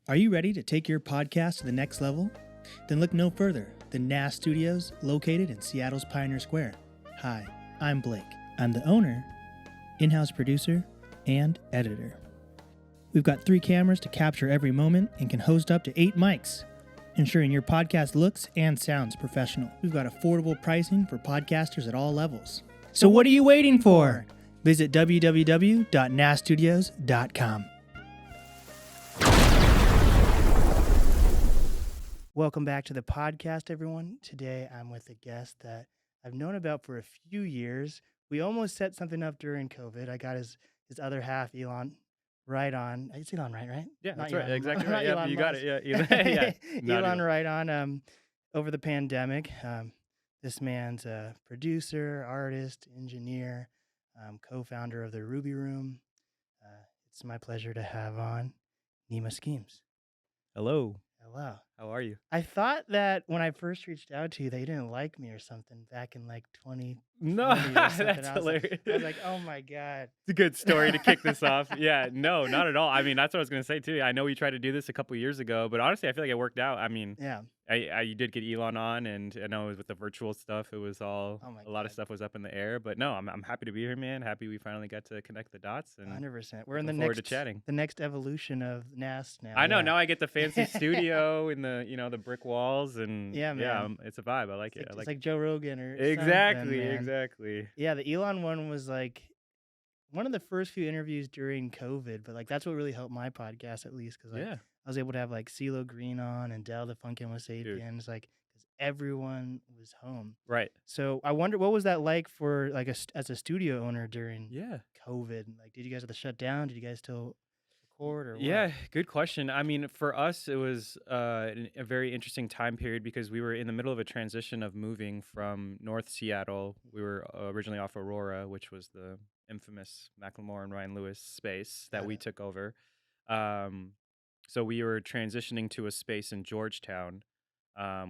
Are you ready to take your podcast to the next level? Then look no further than NAST Studios, located in Seattle's Pioneer Square. Hi, I'm Blake. I'm the owner, in-house producer, and editor. We've got 3 cameras to capture every moment and can host up to 8 mics, ensuring your podcast looks and sounds professional. We've got affordable pricing for podcasters at all levels. So what are you waiting for? Visit www.naststudios.com. Welcome back to the podcast, everyone. Today, I'm with a guest that I've known about for a few years. We almost set something up during COVID. I got his other half, Elon, right on. It's Elon, right? Yeah, Not that's right. Elon, Exactly not right. Yeah, Elon you got Musk. it. Yeah, yeah. Not Elon, Elon. right on. Over the pandemic, this man's a producer, artist, engineer, co-founder of the Ruby Room. It's my pleasure to have on Nima Skeemz. Hello. Hello. How are you? I thought that when I first reached out to you, they didn't like me or something back in like 2020 No, or something. that's I hilarious. was like, oh my God. It's a good story to kick this off. Yeah, no, not at all. I mean, that's what I was going to say too. I know we tried to do this a couple years ago, but honestly, I feel like it worked out. I mean, Yeah. you did get Elon on, and I know with the virtual stuff, it was all Oh my a lot of God. stuff was up in the air. But no, I'm happy to be here, man. Happy we finally got to connect the dots, and 100%. We're in the looking forward next to chatting. the next evolution of NAST now. I know. Yeah. Now I get the fancy studio and the brick walls, and Yeah, man. it's a vibe. I like it. It's like Joe Rogan or Exactly, something, man. exactly. Yeah, the Elon one was like one of the first few interviews during COVID, but like that's what really helped my podcast, at least, because like Yeah. I was able to have like CeeLo Green on and Del the Funkin' with Sapiens, like because everyone was home. Right. So I wonder, what was that like for like as a studio owner during Yeah. COVID? Like, did you guys have to shut down? Did you guys still record or what? Yeah, good question. I mean, for us, it was a very interesting time period because we were in the middle of a transition of moving from North Seattle. We were originally off Aurora, which was the infamous Macklemore and Ryan Lewis space that Got we it. took over. So we were transitioning to a space in Georgetown,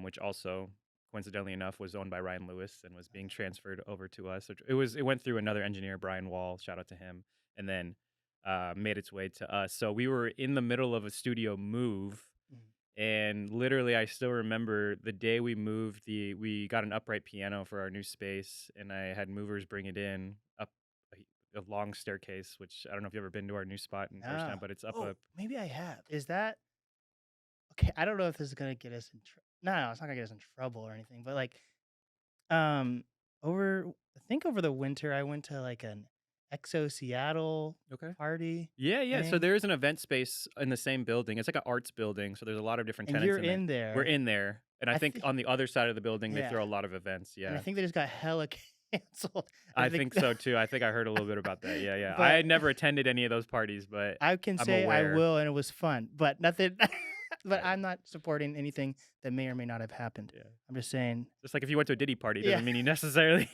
which also, coincidentally enough, was owned by Ryan Lewis and was being transferred over to us. It went through another engineer, Brian Wall, shout out to him, and then made its way to us. So we were in the middle of a studio move, and literally I still remember the day we moved. We got an upright piano for our new space, and I had movers bring it in up a long staircase, which I don't know if you've ever been to our new spot in Georgetown, but it's up a... Maybe I have. Is that okay? I don't know if this is gonna get us in no, it's not gonna get us in trouble or anything, but like over I think over the winter I went to like an EXO Seattle party. Yeah. So thing. there is an event space in the same building. It's like an arts building. So there's a lot of different And tenants you're in there. in there. We're in there. And I think on the other side of the building, they Yeah. throw a lot of events. Yeah. And I think they just got hella canceled. I think so too. I think I heard a little bit about that. Yeah. But I had never attended any of those parties, but I can say aware. I will, and it was fun. But nothing. But I'm not supporting anything that may or may not have happened. Yeah. I'm just saying. Just like if you went to a Diddy party, it doesn't mean you necessarily.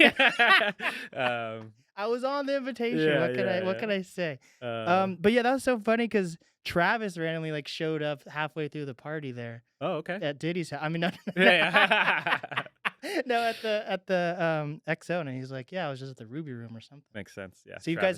I was on the invitation. What can I say? But yeah, that was so funny because Travis randomly like showed up halfway through the party there. Oh, okay. At Diddy's house. I mean, no, no, at the XO, and he's like, yeah, I was just at the Ruby Room or something. Makes sense. Yeah. So you guys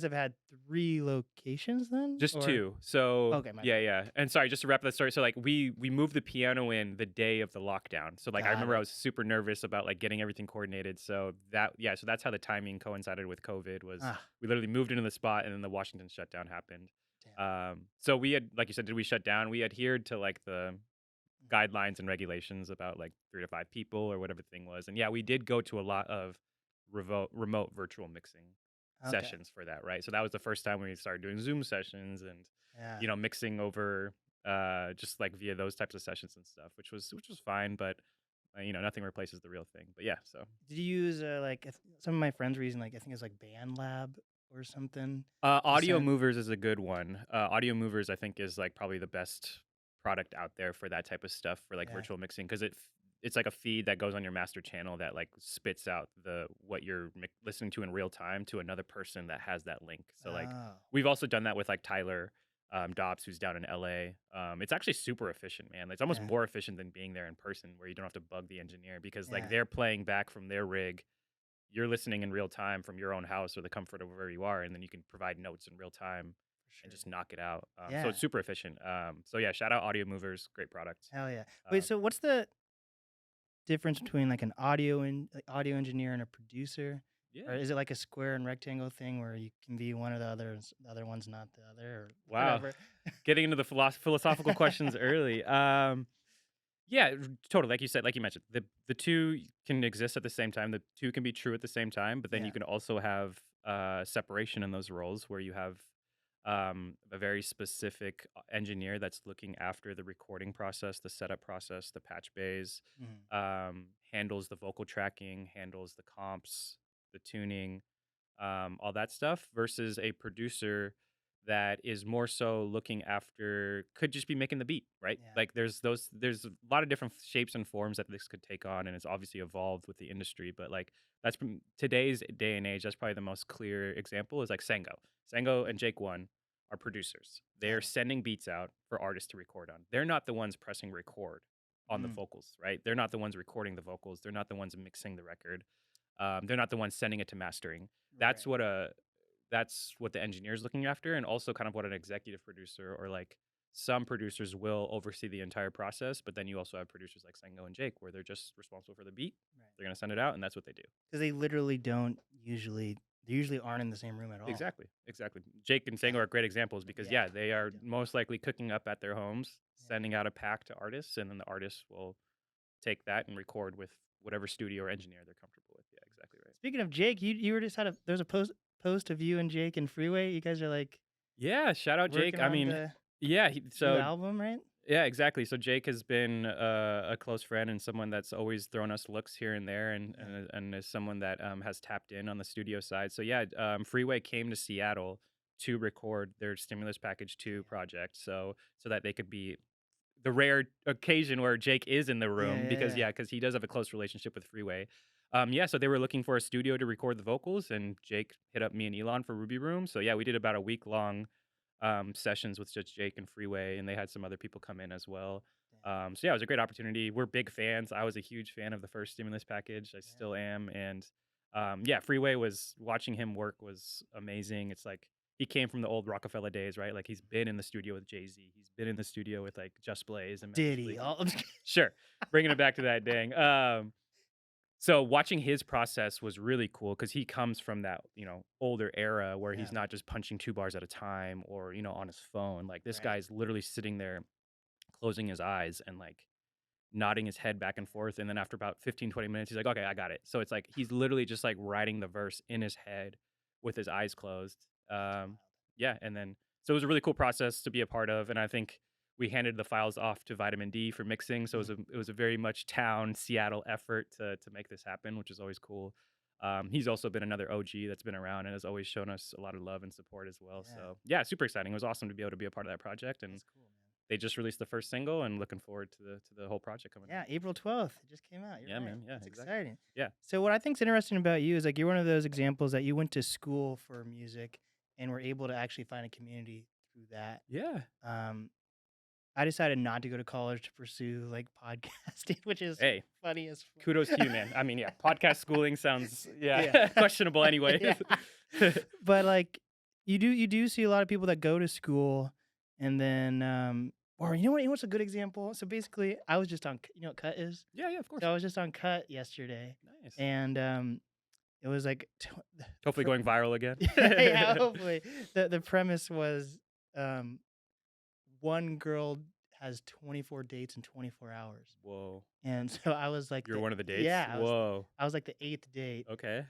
have had 3 locations then? Just 2. So okay, yeah. And sorry, just to wrap that story. So like we moved the piano in the day of the lockdown. So like I remember I was super nervous about like getting everything coordinated. So so that's how the timing coincided with COVID. Was we literally moved into the spot and then the Washington shutdown happened. So we had, like you said, did we shut down? We adhered to like the guidelines and regulations about like 3 to 5 people or whatever the thing was. And yeah, we did go to a lot of remote virtual mixing sessions for that, right? So that was the first time we started doing Zoom sessions and mixing over just like via those types of sessions and stuff, which was fine, but nothing replaces the real thing. But yeah, so did you use some of my friends were using like I think it's like BandLab or something? Audio Movers is a good one. Audio Movers I think is like probably the best product out there for that type of stuff, for like virtual mixing, because it's like a feed that goes on your master channel that like spits out what you're listening to in real time to another person that has that link. So like we've also done that with like Tyler Dobbs, who's down in LA. It's actually super efficient, man. It's almost more efficient than being there in person, where you don't have to bug the engineer, because like they're playing back from their rig. You're listening in real time from your own house or the comfort of where you are, and then you can provide notes in real time and sure. just knock it out. So Yeah. it's super efficient. So yeah, shout out Audio Movers, great product. Hell yeah. Wait, Um, so what's the difference between like an audio engineer and a producer? Or yeah. is it like a square and rectangle thing where you can be one or the other, and the other one's not the other, or Wow. whatever? Getting into the philosophical questions early. Yeah, totally. Like you said, like you mentioned, the two can exist at the same time. The two can be true at the same time, but then you Yeah. can also have separation in those roles where you have a very specific engineer that's looking after the recording process, the setup process, the patch bays, Mhm. handles the vocal tracking, handles the comps, the tuning, all that stuff, versus a producer that is more so looking after could just be making the beat, right? Yeah. Like there's a lot of different shapes and forms that this could take on, and it's obviously evolved with the industry, but like that's from today's day and age, that's probably the most clear example is like Sango. Sango and Jake One are producers. They're Got it. sending beats out for artists to record on. They're not the ones pressing record on the Mm. vocals, right? They're not the ones recording the vocals. They're not the ones mixing the record. They're not the ones sending it to mastering. That's Right. what a that's what the engineer's looking after, and also kind of what an executive producer or like some producers will oversee the entire process. But then you also have producers like Sango and Jake, where they're just responsible for the beat. Right. They're gonna send it out, and that's what they do. Because they literally don't usually. They usually aren't in the same room at all. Exactly, exactly. Jake and Sango are great examples because Yeah. yeah, they are Definitely. most likely cooking up at their homes, Yeah. sending out a pack to artists, and then the artists will take that and record with whatever studio or engineer they're comfortable with. Yeah, exactly right. Speaking of Jake, you were just had a there's a post of you and Jake and Freeway. You guys are like Yeah, shout out Jake. working I on mean, the yeah, new so album, right? yeah, exactly. So Jake has been a close friend and someone that's always thrown us looks here and there, Yeah. and is someone that has tapped in on the studio side. So yeah, Freeway came to Seattle to record their Stimulus Package 2 Damn. project, so that they could be the rare occasion where Jake is in the Yeah, room yeah, because yeah. yeah, because he does have a close relationship with Freeway. Yeah, so they were looking for a studio to record the vocals, and Jake hit up me and Elon for Ruby Room. So yeah, we did about a week long sessions with just Jake and Freeway, and they had some other people come in as well. Damn. So yeah, it was a great opportunity. We're big fans. I was a huge fan of the first Stimulus Package. I Yeah. still am, and yeah, Freeway was watching him work was amazing. It's like he came from the old Rockefeller days, right? Like he's been in the studio with Jay-Z. He's been in the studio with like Just Blaze and Memphis Did he? Bleak. Oh, Sure, bringing it back to that dang. So watching his process was really cool because he comes from that, older era where yeah. he's not just punching 2 bars at a time or, on his phone. Like this Right. guy's literally sitting there closing his eyes and like nodding his head back and forth. And then after about 15, 20 minutes, he's like, okay, I got it. So it's like he's literally just like writing the verse in his head with his eyes closed. That's Um, wild. yeah. And then, so it was a really cool process to be a part of. And I think we handed the files off to Vitamin D for mixing. So Mhm. it was a very much town Seattle effort to make this happen, which is always cool. He's also been another OG that's been around and has always shown us a lot of love and support as well. Yeah. So yeah, super exciting. It was awesome to be able to be a part of that project. And That's cool, man. they just released the first single and looking forward to the whole project coming Yeah, out. April 12th. It just came out. You're Yeah, right. man. Yeah, That's exactly. exciting. Yeah. So what I think's interesting about you is like you're one of those examples that you went to school for music and were able to actually find a community through that. Yeah. Um, I decided not to go to college to pursue like podcasting, which is Hey, funny as fuck. kudos to you, man. I mean, yeah, podcast schooling sounds Yeah. questionable anyway. Yeah. But like you do see a lot of people that go to school and then or you know what's a good example? So basically I was just on you know what Cut is? Yeah, of course. So I was just on Cut yesterday Nice. and it was like Hopefully going viral again. yeah, hopefully. The premise was one girl has 24 dates in 24 hours. Whoa. And so I was like You're one of the dates? Yeah, Whoa. I was like the 8th date. Okay.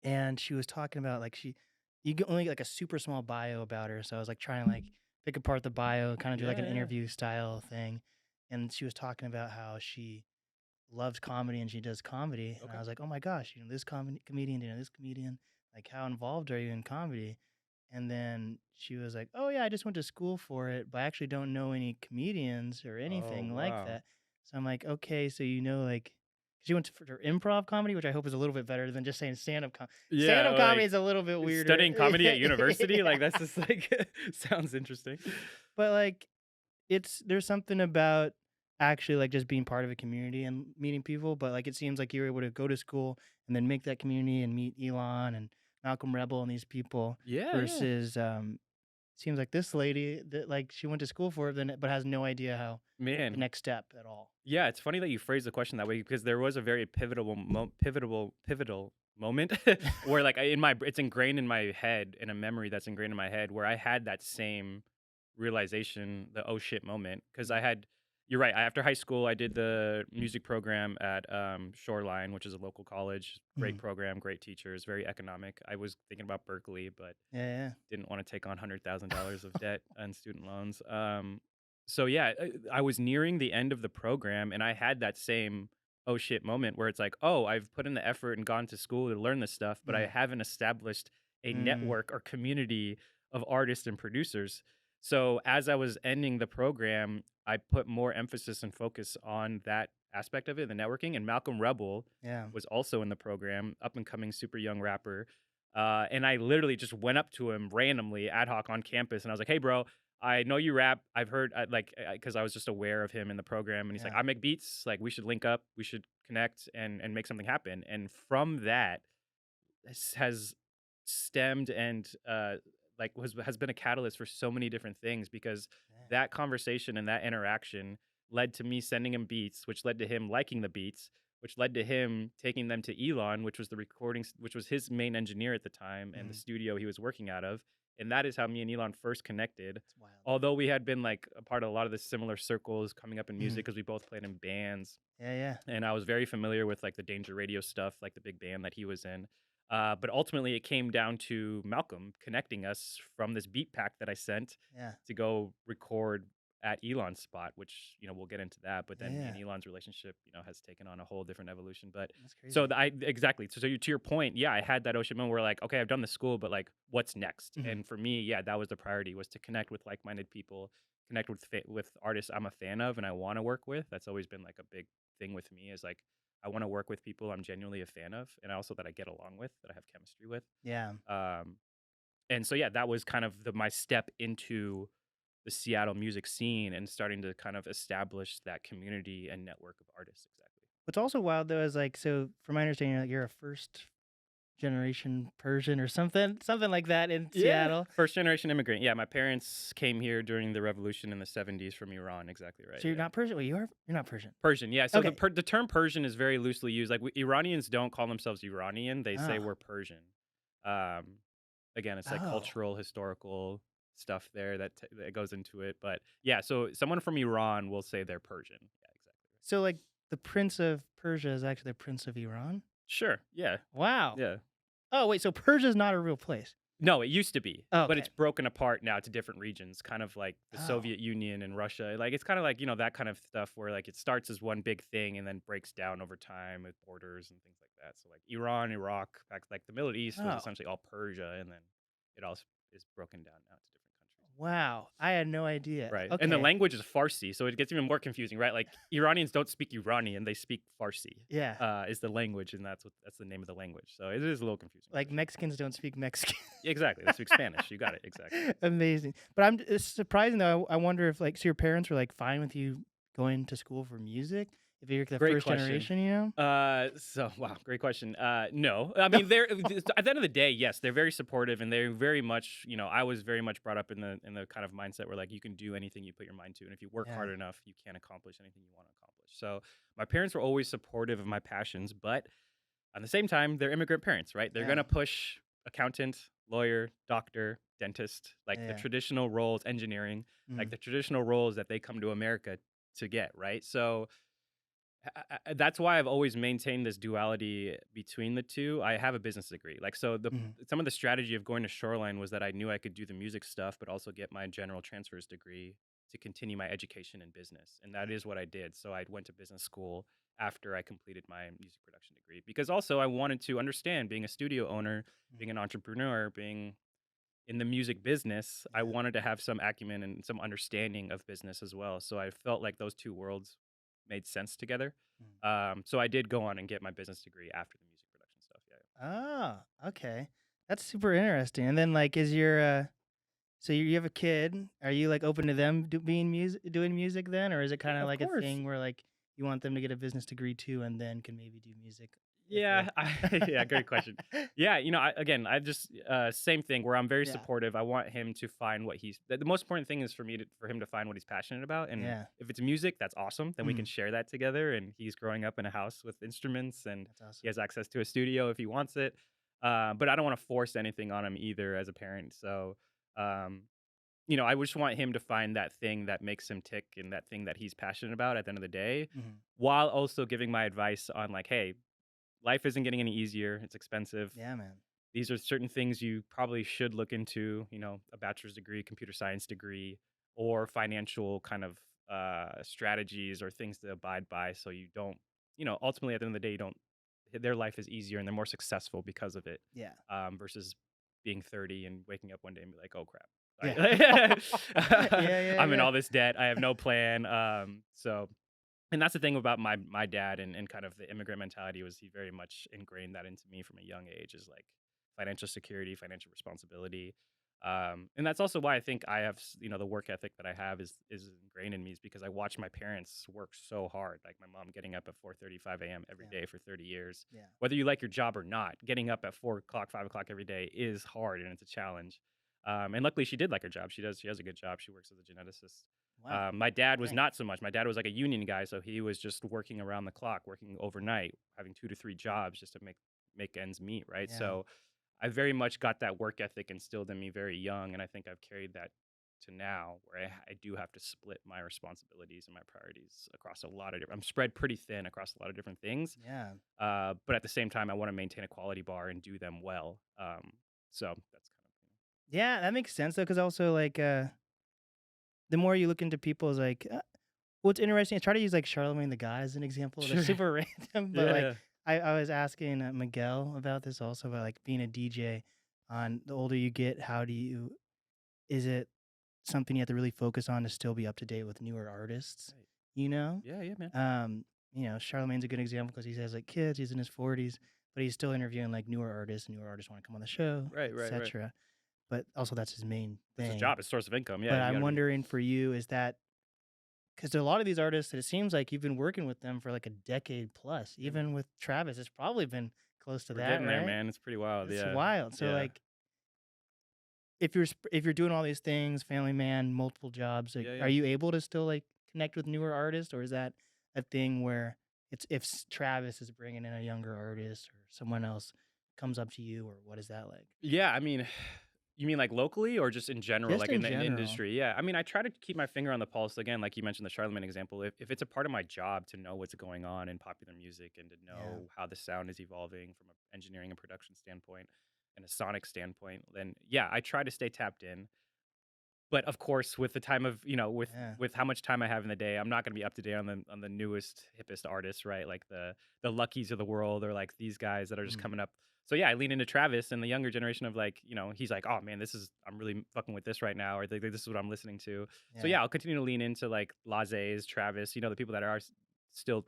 And she was talking about like you get only get, like a super small bio about her. So I was like trying to like pick apart the bio, kind of do like an Yeah. interview style thing. And she was talking about how she loves comedy and she does comedy. And I Okay. was like, oh my gosh, this comedian, this comedian. Like, how involved are you in comedy? And then she was like, oh yeah, I just went to school for it, but I actually don't know any comedians or Oh, anything like wow. that. So I'm like, okay, so like, she went for improv comedy, which I hope is a little bit better than just saying stand-up comedy. Yeah, Stand-up comedy like is a little bit weirder. studying comedy at university, Yeah. like that's just like sounds interesting. But like, there's something about actually like just being part of a community and meeting people. But like, it seems like you were able to go to school and then make that community and meet Elon and Malcolm Rebel and these people Yeah, yeah. versus seems like this lady that like she went to school for it, then but has no idea how the Man. next step at all. Yeah, it's funny that you phrase the question that way because there was a very pivotal moment where like it's ingrained in my head, in a memory that's ingrained in my head, where I had that same realization, the oh shit moment. Because Mm, I had, you're right. After high school, I did the music program at Shoreline, which is a local college. Great mhm. program, great teachers, very economic. I was thinking about Berkeley, but Yeah, didn't want to take on $100,000 of debt and student loans. So yeah, I was nearing the end of the program, and I had that same oh shit moment where it's like, oh, I've put in the effort and gone to school to learn this stuff, but I yeah. haven't established a Mm, network or community of artists and producers. So as I was ending the program, I put more emphasis and focus on that aspect of it, the networking. And Malcolm Rebel yeah. was also in the program, up and coming super young rapper. And I literally just went up to him randomly, ad hoc on campus, and I was like, "Hey, bro, I know you rap. I've heard because I was just aware of him in the program." And he's like, Yeah. "I make beats. Like, we should link up. We should connect and make something happen." And from that, this has stemmed and has been a catalyst for so many different things because Yeah. that conversation and that interaction led to me sending him beats, which led to him liking the beats, which led to him taking them to Elon, which was which was his main engineer at the time and the Mhm. studio he was working out of. And that is how me and Elon first connected. It's wild. Although we had been like a part of a lot of the similar circles coming up in Mhm. music because we both played in bands, Yeah, yeah. and I was very familiar with like the Danger Radio stuff, like the big band that he was in. But ultimately, it came down to Malcolm connecting us from this beat pack that I sent Yeah. to go record at Elon's spot, which we'll get into that. But Yeah, then me yeah. and Elon's relationship, has taken on a whole different evolution. But That's so crazy. I exactly. To your point, yeah, I had that ocean moment where like, okay, I've done the school, but like, what's next? Mhm. And for me, yeah, that was the priority, was to connect with like-minded people, connect with with artists I'm a fan of and I want to work with. That's always been like a big thing with me, is like I want to work with people I'm genuinely a fan of, and also that I get along with, that I have chemistry with. Yeah. Um, and so yeah, that was kind of my step into the Seattle music scene and starting to kind of establish that community and network of artists. Exactly. What's also wild though is like, so from my understanding, like you're a first generation Persian or something like that in Yeah, Seattle. first generation immigrant. Yeah, my parents came here during the revolution in the '70s from Iran. Exactly right. So you're Yeah. not Persian. Wait, you're not Persian. Persian, yeah. So Okay. the term Persian is very loosely used. Like Iranians don't call themselves Iranian; they say Ah. we're Persian. Um, Again, it's like Oh. cultural, historical stuff there that goes into it. But yeah, so someone from Iran will say they're Persian. Yeah, exactly. So like the Prince of Persia is actually the Prince of Iran. Sure. Yeah. Wow. Yeah. Oh wait, so Persia's not a real place. No, it used to be, Oh, but okay. it's broken apart now to different regions, kind of like the Oh. Soviet Union and Russia. Like it's kind of like, that kind of stuff where like it starts as one big thing and then breaks down over time with borders and things like that. So like Iran, Iraq, back like the Middle East was Oh. essentially all Persia, and then it all is broken down now to different countries. Wow. I had no idea. Right. And the Okay. language is Farsi, so it gets even more confusing, right? Like Iranians don't speak Iranian, they speak Farsi. Yeah. Is the language, and that's the name of the language. So it is a little confusing for Like sure. Mexicans don't speak Mexican. Exactly. They speak Spanish. You got it. Exactly. Amazing. But it's surprising though. I wonder if like, so your parents were like fine with you going to school for music if you're the Great first question. generation, you know? So wow, great question. No, I mean they're at the end of the day, yes, they're very supportive, and they're very much, I was very much brought up in the kind of mindset where like you can do anything you put your mind to, and if you work Yeah. hard enough, you can accomplish anything you want to accomplish. So my parents were always supportive of my passions, but at the same time, they're immigrant parents, right? They're Yeah. gonna push accountant, lawyer, doctor, dentist, like the Yeah. traditional roles, engineering, like Mm. the traditional roles that they come to America to get, right? So that's why I've always maintained this duality between the two. I have a business degree. Like, so Mhm. some of the strategy of going to Shoreline was that I knew I could do the music stuff, but also get my general transfers degree to continue my education in business. And that is what I did. So I went to business school after I completed my music production degree, because also I wanted to understand, being a studio owner, being Mhm. an entrepreneur, being in the music business, I Yeah. wanted to have some acumen and some understanding of business as well. So I felt like those two worlds made sense together. Mm. So I did go on and get my business degree after the music production stuff. Yeah. Oh, okay. That's super interesting. And then like, is your so you have a kid? Are you like open to them doing music then, or is it kind Yeah, of of like a course. thing where like you want them to get a business degree too, and then can maybe do music? If Yeah, yeah, great question. Yeah, again, I just same thing where I'm very yeah. supportive. I want him to find what the most important thing is for him to find what he's passionate about, and Yeah. if it's music, that's awesome. Then we can Mhm. share that together. And he's growing up in a house with instruments, and That's he awesome. has access to a studio if he wants it. But I don't want to force anything on him either as a parent. So, um, I just want him to find that thing that makes him tick and that thing that he's passionate about at the end of the day, Mhm. while also giving my advice on like, hey, life isn't getting any easier. It's expensive. Yeah, man. These are certain things you probably should look into, a bachelor's degree, computer science degree, or financial kind of strategies or things to abide by so you don't, ultimately at the end of the day, you don't, their life is easier and they're more successful because of it, Yeah. versus being 30 and waking up one day and be like, oh crap. Yeah. Yeah, yeah, I'm in yeah. all this debt. I have no plan. So and that's the thing about my dad and kind of the immigrant mentality was he very much ingrained that into me from a young age is like financial security, financial responsibility. And that's also why I think I have, the work ethic that I have is ingrained in me is because I watch my parents work so hard. Like my mom getting up at 4:35 a.m. every Damn. day for 30 years. Yeah. Whether you like your job or not, getting up at 4 o'clock, 5 o'clock every day is hard and it's a challenge. And luckily she did like her job. She has a good job. She works as a geneticist. Wow. My dad was Dang. not so much. My dad was like a union guy, so he was just working around the clock, working overnight, having 2 to 3 jobs just to make ends meet, right? Yeah. So I very much got that work ethic instilled in me very young, and I think I've carried that to now, where I do have to split my responsibilities and my priorities across a lot of different. I'm spread pretty thin across a lot of different things, Yeah. but at the same time, I want to maintain a quality bar and do them well. So that's kind of Yeah, that makes sense though, because also like the more you look into people's like what's interesting, I try to use like Charlemagne the God as an example. That's sure. super random, but like Yeah. I was asking Miguel about this also about like being a DJ. On the older you get, how do you is it something you have to really focus on to still be up to date with newer artists? Right. You know, Yeah. Yeah, man. um, Charlemagne's a good example because he has like kids, he's in his 40s, but he's still interviewing like newer artists, and newer artists want to come on the show, Right. Right. Right. etc. But also that's his main It's his thing. job, his source of income. Yeah, But you I'm gotta be. wondering for you, is that because a lot of these artists, it seems like you've been working with them for like a decade plus. Yeah, man. Even with Travis, it's probably been close to We're that, getting there, right? man. It's pretty wild. It's Yeah. wild. So Yeah. like, if you're doing all these things, family man, multiple jobs, like, Yeah, are yeah. you able to still like connect with newer artists, or is that a thing where it's if Travis is bringing in a younger artist or someone else comes up to you, or what is that like? Yeah, I mean, you mean like locally or just in general, Just like in in the general. industry? Yeah, I mean, I try to keep my finger on the pulse again, like you mentioned the Charlemagne example. If it's a part of my job to know what's going on in popular music and to Yeah. know how the sound is evolving from an engineering and production standpoint and a sonic standpoint, then yeah, I try to stay tapped in. But of course, with the time of Yeah. with how much time I have in the day, I'm not gonna be up to date on the newest, hippest artists, right? Like the Luckies of the world or like these guys that are just Mm. coming up. So yeah, I lean into Travis and the younger generation of like, he's like, oh man, I'm really fucking with this right now, or this is what I'm listening to. So Yeah. yeah, I'll continue to lean into like Laze's, Travis, the people that are still,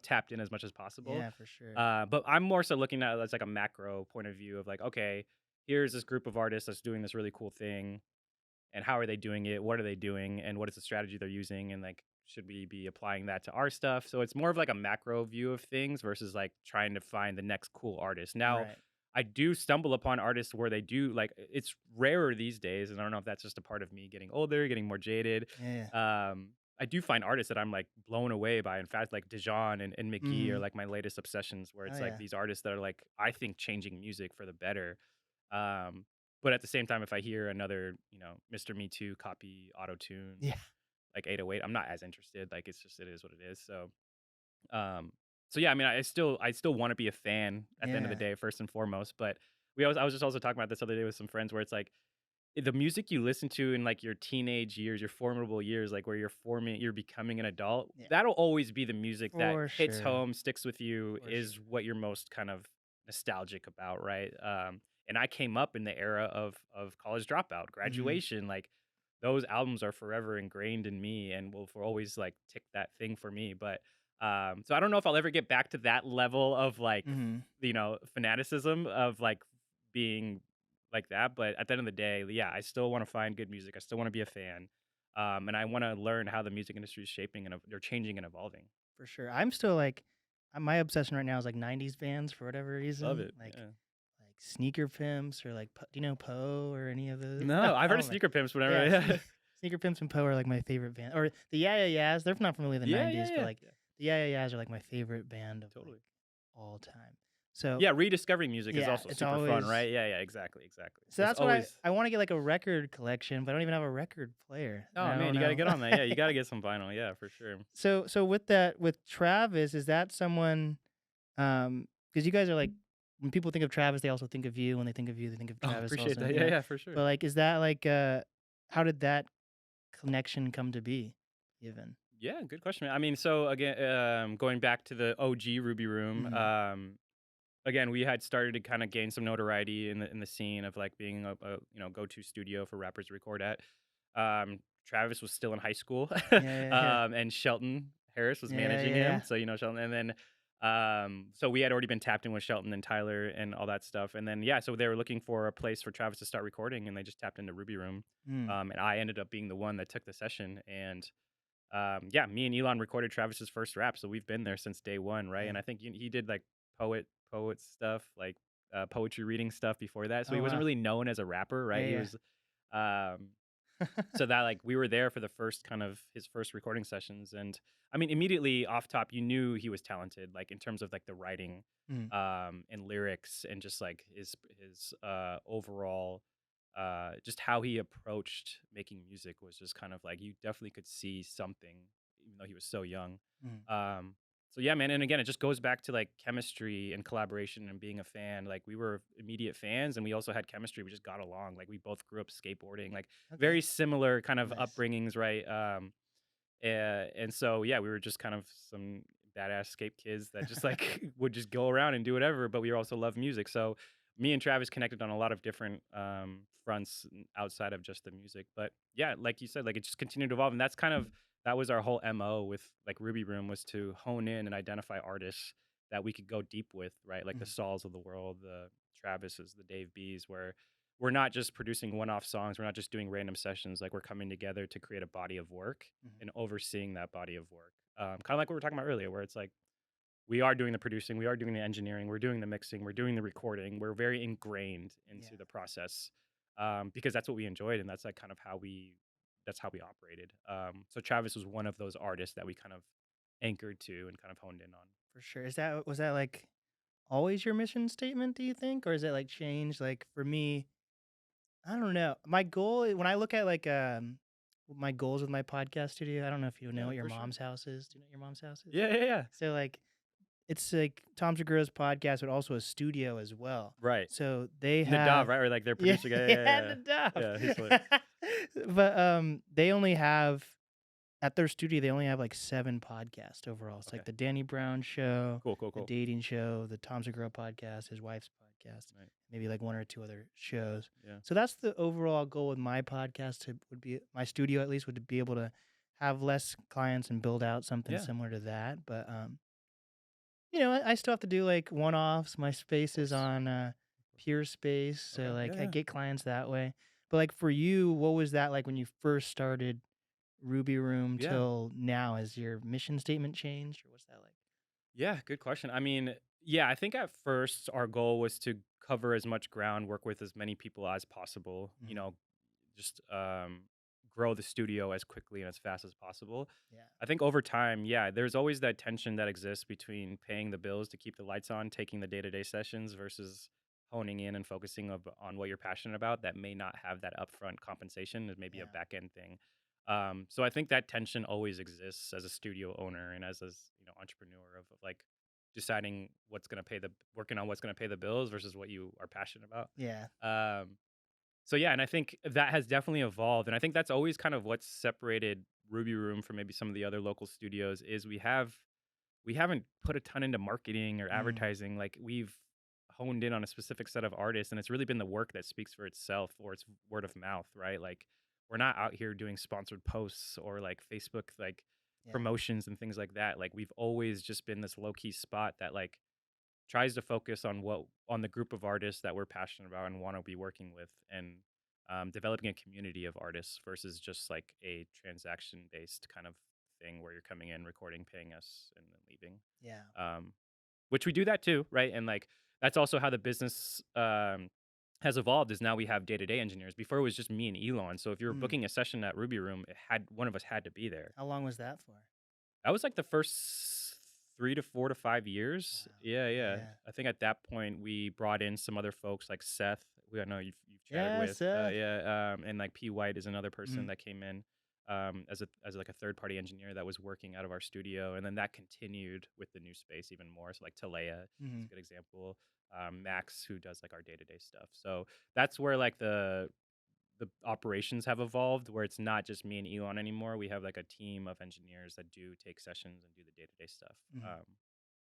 tapped in as much as possible. Yeah, for sure. But I'm more so looking at it as like a macro point of view of like, okay, here's this group of artists that's doing this really cool thing and how are they doing it? What are they doing? And what is the strategy they're using? And like, should we be applying that to our stuff? So it's more of like a macro view of things versus like trying to find the next cool artist. Now, Right. I do stumble upon artists where they do like it's rarer these days, and I don't know if that's just a part of me getting older, getting more jaded. Yeah. Yeah. I do find artists that I'm like blown away by. In fact, like Dijon and McGee are Mm-hmm. like my latest obsessions, where Oh it's like yeah. these artists that are like I think changing music for the better. Um, but at the same time, if I hear another, Mr. Me Too copy auto tune Yeah. like 808, I'm not as interested. Like it's just it is what it is. Um, so yeah, I mean, I still want to be a fan at the end of the Yeah. day, first and foremost. But I was just also talking about this other day with some friends where it's like the music you listen to in like your teenage years, your formidable years, like where you're becoming an adult, Yeah. that'll always be the music that For hits sure. home, sticks with you, For is sure. what you're most kind of nostalgic about, right? And I came up in the era of college dropout, Mm-hmm. graduation, like those albums are forever ingrained in me and will for always like tick that thing for me. But so I don't know if I'll ever get back to that level of like, Mm-hmm. fanaticism of like being like that. But at the end of the day, yeah, I still want to find good music. I still want to be a fan. And I want to learn how the music industry is shaping and they're changing and evolving. For sure. I'm still like my obsession right now is like '90s bands for whatever Love reason, it. like Yeah. Sneaker Pimps or like do you know Poe or any of those? No, I've heard of Oh my, Sneaker Pimps whenever. yeah, Yeah. Sneaker Pimps and Poe are like my favorite band, or the Yeah Yeah Yeahs. They're not from really the Yeah, yeah, '90s, but yeah. like Yeah. the Yeah Yeah Yeahs are like my favorite band of like Totally. all time. So Yeah, rediscovering music is yeah, also it's super fun, always. right? Yeah, yeah, exactly, exactly. So There's that's what always I want to get like a record collection, but I don't even have a record player. oh I man, don't you gotta know. get on that. Yeah, you gotta get some vinyl. Yeah, for sure. So with that, with Travis, is that someone? Because you guys are like, when people think of Travis, they also think of you. When they think of you, they think of Oh, Travis appreciate also. that. Yeah, yeah, for sure. But like, is that like, how did that connection come to be? Even. Yeah, good question, man. I mean, so again, going back to the OG Ruby Room, Mm, again, we had started to kind of gain some notoriety in the scene of like being a go-to studio for rappers to record at. Travis was still in high school, yeah, yeah, and Shelton Harris was yeah, managing yeah, him. yeah. So Shelton, and then so we had already been tapped in with Shelton and Tyler and all that stuff. And then yeah, so they were looking for a place for Travis to start recording, and they just tapped into Ruby Room. Mm, And I ended up being the one that took the session, and yeah, me and Elon recorded Travis's first rap, so we've been there since day one, right? And dang. I think he did like poet stuff, like poetry reading stuff before that, so he Oh wasn't wow. really known as a rapper, right? He Yeah, was, um, so that like we were there for the first kind of his first recording sessions, and I mean immediately off top, you knew he was talented, like in terms of like the writing, mm, and lyrics, and just like his overall just how he approached making music was just kind of like you definitely could see something, even though he was so young. mm, Um, so yeah, man, and again, it just goes back to like chemistry and collaboration and being a fan. Like we were immediate fans, and we also had chemistry. We just got along. Like we both grew up skateboarding, like okay. very similar kind of Nice. upbringings, right? And so yeah, we were just kind of some badass skate kids that just like would just go around and do whatever, but we also love music. So me and Travis connected on a lot of different fronts outside of just the music. But yeah, like you said, like it just continued to evolve, and that's kind of that was our whole MO with like Ruby Room, was to hone in and identify artists that we could go deep with, right? Like the Mm, Sauls of the world, the Travises, the Dave B's, where we're not just producing one-off songs, we're not just doing random sessions, like we're coming together to create a body of work mhm. and overseeing that body of work. Kind of like what we were talking about earlier, where it's like we are doing the producing, we are doing the engineering, we're doing the mixing, we're doing the recording. We're very ingrained Yeah, into the process, because that's what we enjoyed, and that's like kind of how we operated. So Travis was one of those artists that we kind of anchored to and kind of honed in on. for sure. Was that like always your mission statement? Do you think, or is it like changed? Like for me, I don't know. My goal when I look at like my goals with my podcast studio, I don't know if you know Yeah, what your for sure. mom's house is. Do you know what your mom's house is? Yeah, yeah, yeah. So like it's like Tom Segura's podcast, but also a studio as well. Right. So they Nadav, have right? Or like their yeah, producer guy. Yeah, yeah, yeah, the yeah. Duff. Yeah, he's like, But they only have at their studio they only have like 7 podcasts overall. It's okay, like the Danny Brown show, cool, cool, the cool. dating show, the Tom Segura podcast, his wife's podcast, Right. maybe like 1 or 2 other shows. Yeah. So that's the overall goal with my podcast would be my studio at least would be able to have less clients and build out something Yeah. similar to that. But I still have to do like one-offs. My Of space is course. on Pure Space, so Okay. like Yeah, I yeah. get clients that way. But like for you, what was that like when you first started Ruby Room Yeah. till now? Has your mission statement changed, or what's that like? Yeah, good question. I mean, yeah, I think at first our goal was to cover as much ground, work with as many people as possible, Mhm. just grow the studio as quickly and as fast as possible. Yeah, I think over time, yeah, there's always that tension that exists between paying the bills to keep the lights on, taking the day-to-day sessions versus honing in and focusing on what you're passionate about that may not have that upfront compensation as maybe a yeah, back end thing. So I think that tension always exists as a studio owner and as entrepreneur of like deciding what's going to pay the working on what's going to pay the bills versus what you are passionate about. yeah, Um, so yeah, and I think that has definitely evolved, and I think that's always kind of what's separated Ruby Room from maybe some of the other local studios is we haven't put a ton into marketing or mm, advertising. Like we've honed in on a specific set of artists, and it's really been the work that speaks for itself or it's word of mouth, right? Like we're not out here doing sponsored posts or like Facebook like yeah, promotions and things like that. Like we've always just been this low key spot that like tries to focus on the group of artists that we're passionate about and want to be working with, and developing a community of artists versus just like a transaction based kind of thing where you're coming in, recording, paying us, and then leaving. Yeah. Um, which we do that too, right? And like that's also how the business has evolved. Is now we have day-to-day engineers. Before it was just me and Elon. So if you were Mm. booking a session at Ruby Room, it had one of us had to be there. How long was that for? That was like the first 3 to 4 to 5 years. Wow. Yeah. Yeah. I think at that point we brought in some other folks like Seth, who I know you've chatted Yeah, with. Seth. And like P White is another person Mhm. that came in as like a third party engineer that was working out of our studio, and then that continued with the new space even more. So like Talea is a Mhm. good example. Max, who does like our day to day stuff. So that's where like the operations have evolved, where it's not just me and Elon anymore. We have like a team of engineers that do take sessions and do the day-to-day stuff. Mhm.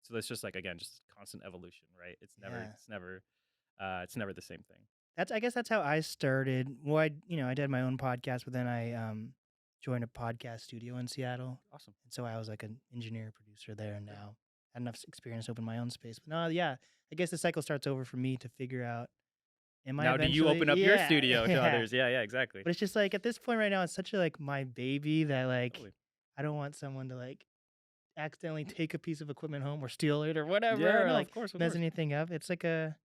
So that's just like, again, just constant evolution, right? Yeah. It's never the same thing. I guess that's how I started. Well, I did my own podcast, but then I joined a podcast studio in Seattle. Awesome. And so I was like an engineer producer there, and Yeah. now had enough experience to open my own space. But no, yeah, I guess the cycle starts over for me to figure out, am I Now, do you eventually? open up your Yeah, studio to yeah. others? Yeah, exactly. But it's just like at this point right now, it's such a like my baby that like Totally. I don't want someone to like accidentally take a piece of equipment home or steal it or whatever, Yeah, or no, like of course, of mess course. anything up. It's like a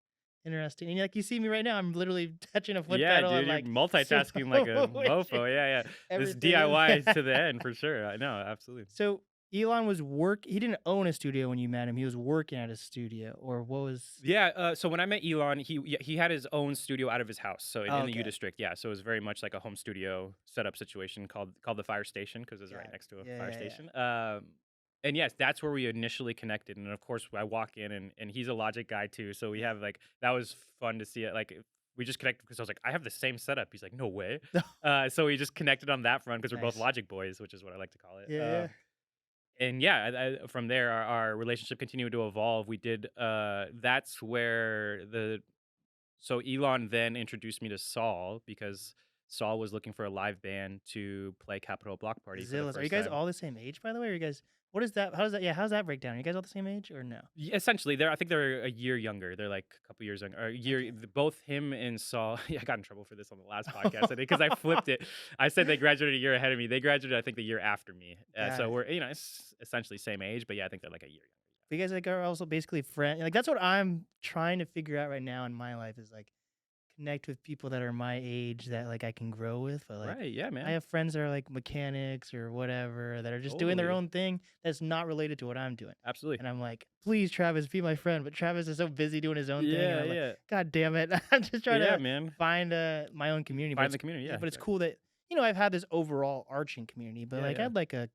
interesting, and like you see me right now, I'm literally touching a foot Yeah, pedal and dude, you're like multitasking like a switching mofo. Yeah. This everything. DIY to the end for sure. I know, absolutely. So Elon was he didn't own a studio when you met him. He was working at a studio, or what was? Yeah, so when I met Elon, he had his own studio out of his house, so in the U Okay. District, yeah. So it was very much like a home studio setup situation called the Fire Station because it was right Got it. next to a Yeah, fire yeah, yeah. station. And yes, that's where we initially connected, and of course I walk in and he's a Logic guy too, so we Yeah. have like that was fun to see it. Like we just connected because I was like, I have the same setup. He's like, no way. So we just connected on that front because we're both Nice. Logic boys, which is what I like to call it. Yeah, yeah. And yeah, from there, our relationship continued to evolve. We did. That's where so Elon then introduced me to Saul because Saul was looking for a live band to play Capitol Block The Party for the Zillas. Are you first guys time. all the same age, by the way? Are you guys? What is that? How does that? Yeah, how's that break down? Are you guys all the same age or no? Yeah, essentially, I think they're a year younger. They're like a couple years younger. Or a year. Okay. Both him and Saul. Yeah, I got in trouble for this on the last podcast because I flipped it. I said they graduated a year ahead of me. They graduated, I think, the year after me. Got So it. we're it's essentially same age, but yeah, I think they're like a year younger. But you guys like are also basically friends. Like that's what I'm trying to figure out right now in my life is like connect with people that are my age that like I can grow with. But like Right? Yeah, I man. have friends that are like mechanics or whatever that are just doing their Totally. own thing that's not related to what I'm doing. Absolutely. And I'm like, please, Travis, be my friend. But Travis is so busy doing his own thing, and I'm like, Yeah. God damn it! I'm just trying Yeah, to man. find my own community. Find the community. Yeah. But it's Exactly. cool that I've had this overall arching community, but like Yeah. I'd like a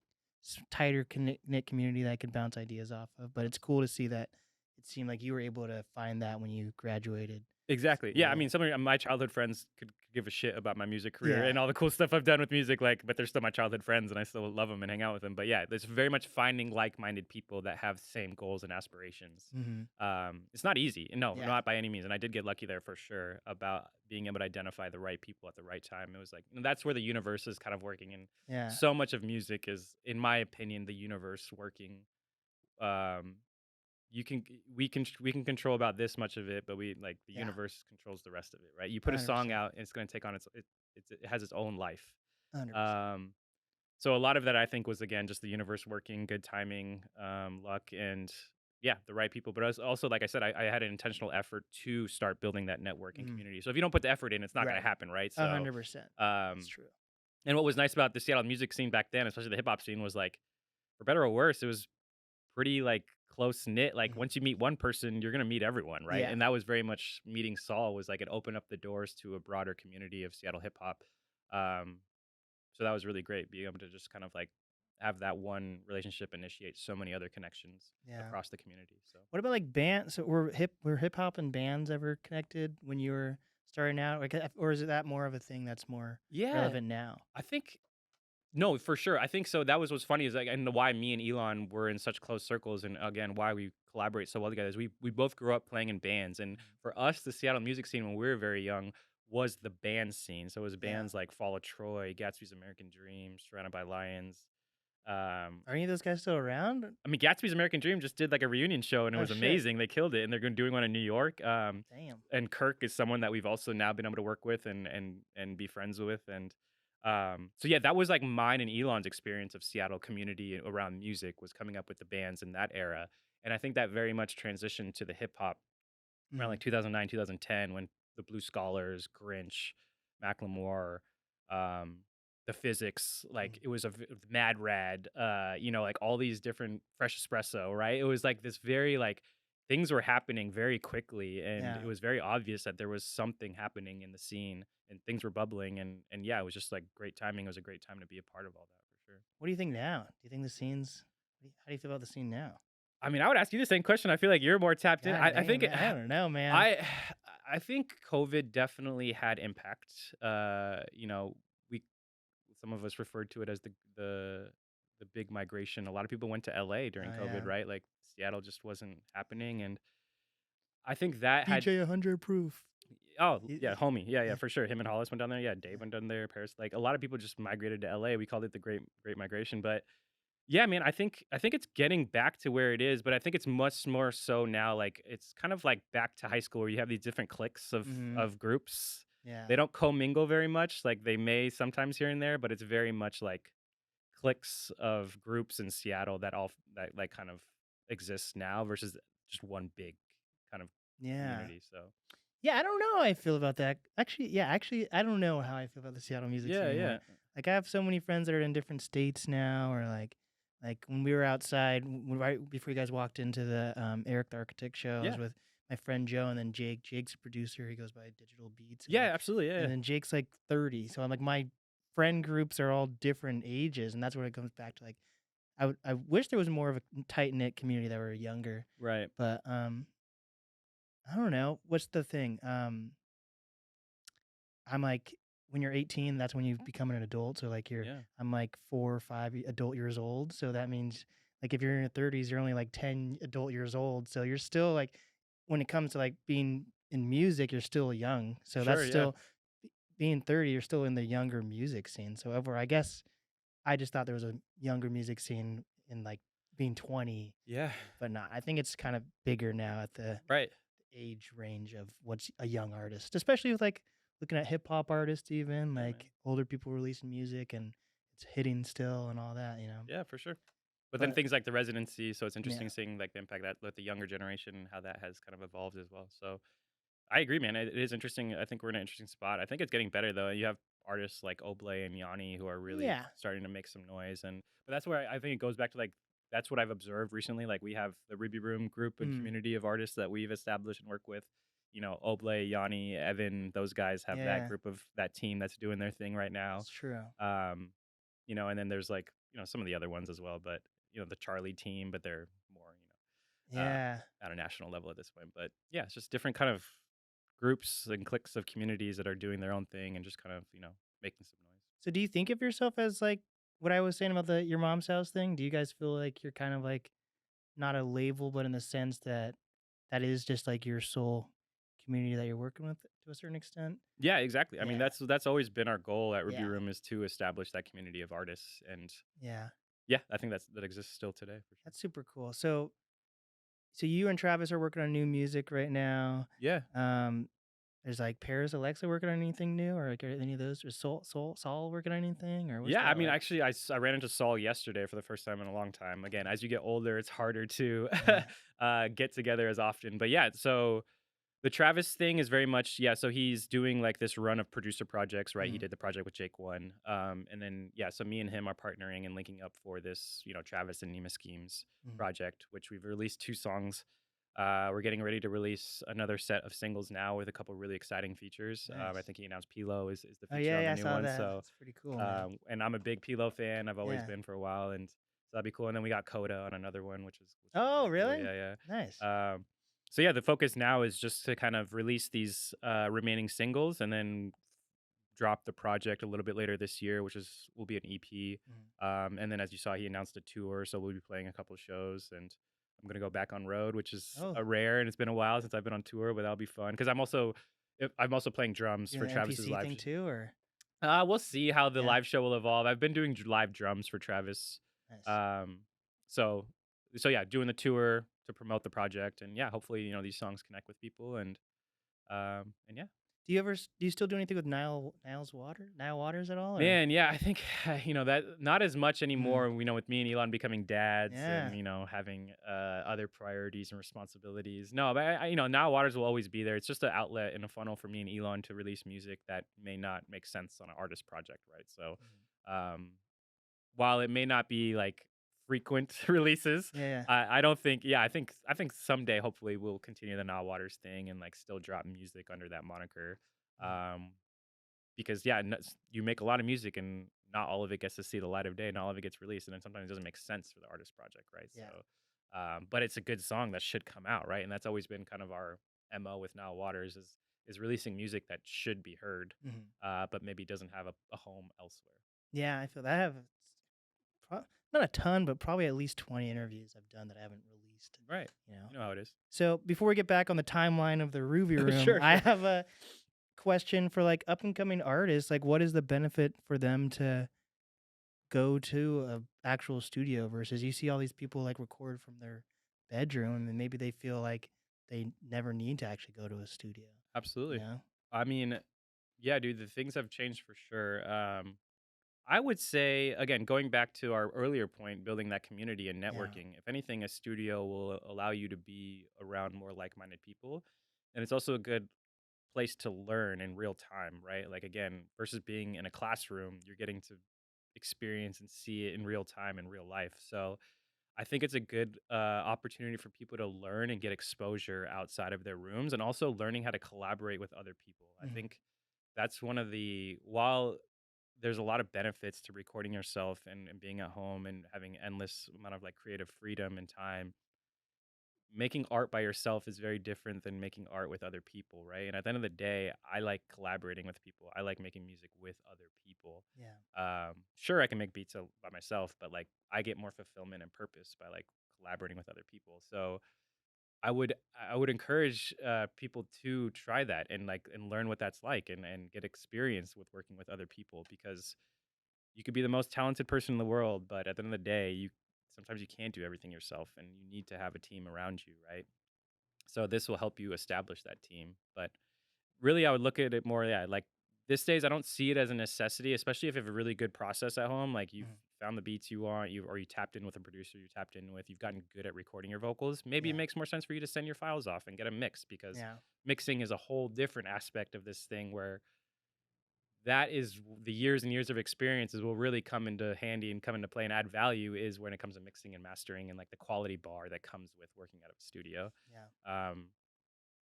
tighter knit community that I could bounce ideas off of. But it's cool to see that it seemed like you were able to find that when you graduated. Exactly. Yeah. I Cool. mean, some of my childhood friends could give a shit about my music career Yeah. and all the cool stuff I've done with music, like, but they're still my childhood friends and I still love them and hang out with them. But yeah, it's very much finding like-minded people that have the same goals and aspirations. Mm-hmm. It's not easy. No, Yeah. not by any means. And I did get lucky there for sure about being able to identify the right people at the right time. It was like, that's where the universe is kind of working. And Yeah. so much of music is, in my opinion, the universe working. Um, we can control about this much of it, but the Yeah. universe controls the rest of it, right? You put a song 100%. out and it's going to take on it has its own life. 100%. Um, so a lot of that I think was again just the universe working, good timing, luck, and yeah, the right people. But also, like I said, I had an intentional effort to start building that networking community. So if you don't put the effort in, it's not going Right. to happen, right? So 100%. That's true. and what was nice about the Seattle music scene back then, especially the hip hop scene, was like, for better or worse, it was pretty like close knit. Like Mhm. once you meet one person, you're gonna meet everyone, right? Yeah. And that was very much meeting Saul was like it opened up the doors to a broader community of Seattle hip hop. Um, so that was really great, being able to just kind of like have that one relationship initiate so many other connections Yeah. across the community. So What about like bands? So were hip hop and bands ever connected when you were starting out? Like, or is it that more of a thing that's more yeah, relevant now? I think no, for sure. I think so. That was what's funny is like, and why me and Elon were in such close circles, and again, why we collaborate so well together is we both grew up playing in bands, and for us, the Seattle music scene when we were very young was the band scene. So it was bands like Fall of Troy, Gatsby's American Dream, Surrounded by Lions. Are any of those guys still around? I mean, Gatsby's American Dream just did like a reunion show, and it Oh, was shit. amazing. They killed it, and they're doing one in New York. Damn. And Kirk is someone that we've also now been able to work with and be friends with, and So yeah, that was like mine and Elon's experience of Seattle community around music was coming up with the bands in that era. And I think that very much transitioned to the hip hop around Mm, like 2009, 2010 when the Blue Scholars, Grinch, Macklemore, um, the Physics, like mm. it was Mad Rad, like all these different Fresh Espresso, right? It was like this very like things were happening very quickly and it Yeah. was very obvious that there was something happening in the scene and things were bubbling and yeah, it was just like great timing. It was a great time to be a part of all that for sure. What do you think now? Do you think the scene's how do you feel about the scene now? I mean, I would ask you the same question. I feel like you're more tapped in. God I dang, think it, man. I don't know, man. I I think COVID definitely had impact. We some of us referred to it as the big migration. A lot of people went to LA during Oh, COVID, yeah. right? Like Seattle just wasn't happening, and I think that had. DJ 100 proof. Oh yeah, He homie, yeah, yeah, for sure. Him and Hollis went down there. Yeah, Dave yeah. went down there. Paris, like a lot of people just migrated to LA. We called it the Great Migration, but yeah, man, I think it's getting back to where it is, but I think it's much more so now. Like it's kind of like back to high school where you have these different cliques of Mhm. of groups. Yeah. They don't commingle very much. Like they may sometimes here and there, but it's very much like cliques of groups in Seattle that like kind of exists now versus just one big kind of Yeah. community. So Yeah, I don't know how I feel about that. Actually, I don't know how I feel about the Seattle music scene yeah, anymore. yeah, Like, I have so many friends that are in different states now, or like when we were outside, right before you guys walked into the Eric the Architect show, I was yeah, with my friend Joe and then Jake. Jake's a producer. He goes by Digital Beats, yeah, absolutely, yeah, and yeah. then Jake's like 30. So I'm like my friend groups are all different ages, and that's when it comes back to like I wish there was more of a tight knit community that were younger, Right. but I don't know. What's the thing? I'm like, when you're 18, that's when you become an adult. So like Yeah, I'm like 4 or 5 adult years old. So that means like if you're in your 30s, you're only like 10 adult years old. So you're still like, when it comes to like being in music, you're still young. So that's sure, yeah, still being 30, you're still in the younger music scene. So over, I guess I just thought there was a younger music scene in like being 20, yeah, but not. I think it's kind of bigger now at the right. age range of what's a young artist, especially with like looking at hip hop artists, even Yeah, like man. older people releasing music and it's hitting still and all that. Yeah, for sure. But then But things like the residency, so it's interesting yeah, seeing like the impact that with the younger generation and how that has kind of evolved as well. So I agree, man. It is interesting. I think we're in an interesting spot. I think it's getting better though. You have artists like Oblay and Yanni who are really yeah, starting to make some noise, and but that's where I think it goes back to like that's what I've observed recently. Like we have the Ruby Room group and mm, community of artists that we've established and work with. Oblay, Yanni, Evan, those guys have that yeah, group of that team that's doing their thing right now. it's true. Um, and then there's like some of the other ones as well, but the Charlie team, but they're more Yeah. at a national level at this point. But yeah, it's just different kind of groups and cliques of communities that are doing their own thing and just kind of making some noise. So do you think of yourself as like what I was saying about the your mom's house thing? Do you guys feel like you're kind of like not a label, but in the sense that that is just like your sole community that you're working with to a certain extent? Yeah, exactly. I mean, Yeah. that's always been our goal at Ruby Yeah. Room is to establish that community of artists, and Yeah. yeah, I think that exists still today for sure. That's super cool. So you and Travis are working on new music right now. Yeah, Um, there's like Paris, Alexa working on anything new, or like are any of those? Or Saul working on anything, or what's yeah. I that mean, like? actually, I ran into Saul yesterday for the first time in a long time. Again, as you get older, it's harder to Yeah. get together as often. But yeah, so the Travis thing is very much yeah, so he's doing, like, this run of producer projects, right? He Mm, did the project with Jake One, and then, yeah, so me and him are partnering and linking up for this, Travis and Nima Skeemz mm, project, which we've released 2 songs. We're getting ready to release another set of singles now with a couple really exciting features. I nice. think he announced Pilo is the Oh feature yeah, on yeah, the I new saw one, that. so, That's pretty cool, man. and I'm a big Pilo fan, I've always Yeah. been for a while, and so that'd be cool, and then we got Coda on another one, which is Oh really cool, really? yeah, Nice. yeah. So yeah, the focus now is just to kind of release these remaining singles and then drop the project a little bit later this year, which will be an EP. Mm. And then as you saw, he announced a tour, so we'll be playing a couple of shows, and I'm gonna go back on road, which is Oh, a rare, and it's been a while since I've been on tour, but that'll be fun because I'm also playing drums doing for the Travis's NPC live. thing too, or We'll see how the yeah, live show will evolve. I've been doing live drums for Travis. nice. Um, so so yeah, doing the tour to promote the project, and yeah, hopefully these songs connect with people, and yeah. Do you still do anything with Nile Waters at all, or? Man, yeah, I think that not as much Mm, anymore. With me and Elon becoming dads and yeah. having other priorities and responsibilities. No, but now Waters will always be there. It's just an outlet and a funnel for me and Elon to release music that may not make sense on an artist project, right? So, Mhm. um, while it may not be like frequent releases, Yeah, yeah. I don't think. Yeah, I think someday hopefully we'll continue the Now Waters thing and like still drop music under that moniker. Mm, Um, because yeah, you make a lot of music and not all of it gets to see the light of day, not all of it gets released, and then sometimes it doesn't make sense for the artist project, right? yeah. So, but it's a good song that should come out, right? And that's always been kind of our mo with Now Waters is releasing music that should be heard, Mhm. but maybe doesn't have a home elsewhere. Yeah, I feel that I have not a ton, but probably at least 20 interviews I've done that I haven't released, Right. you know. You know how it is. So before we get back on the timeline of the Ruby Room, Sure, I sure. have a question for like up and coming artists. Like, what is the benefit for them to go to a actual studio versus you see all these people like record from their bedroom and maybe they feel like they never need to actually go to a studio, you Absolutely. know? I mean, yeah, dude, the things have changed for sure. I would say, again, going back to our earlier point, building that community and Yeah. networking, if anything, a studio will allow you to be around more like minded people. And it's also a good place to learn in real time, right? Like, again, versus being in a classroom, you're getting to experience and see it in real time in real life. So I think it's a good opportunity for people to learn and get exposure outside of their rooms and also learning how to collaborate with other people. I Mhm. think that's one of while there's a lot of benefits to recording yourself and being at home and having endless amount of like creative freedom and time. Making art by yourself is very different than making art with other people, right? And at the end of the day, I like collaborating with people. I like making music with other people. Yeah. Sure, I can make beats by myself, but like I get more fulfillment and purpose by like collaborating with other people. So I would encourage people to try that and like and learn what that's like and get experience with working with other people because you could be the most talented person in the world, but at the end of the day, you sometimes you can't do everything yourself and you need to have a team around you, right? So this will help you establish that team. But really I would look at it more, yeah, like these days I don't see it as a necessity, especially if you have a really good process at home, like you've Mhm. found the beats you want, you tapped in with a producer you tapped in with, you've gotten good at recording your vocals. Maybe it Yeah. makes more sense for you to send your files off and get a mix because Yeah. mixing is a whole different aspect of this thing where that is the years and years of experiences will really come into handy and come into play and add value is when it comes to mixing and mastering and like the quality bar that comes with working out of a studio. Yeah. Um,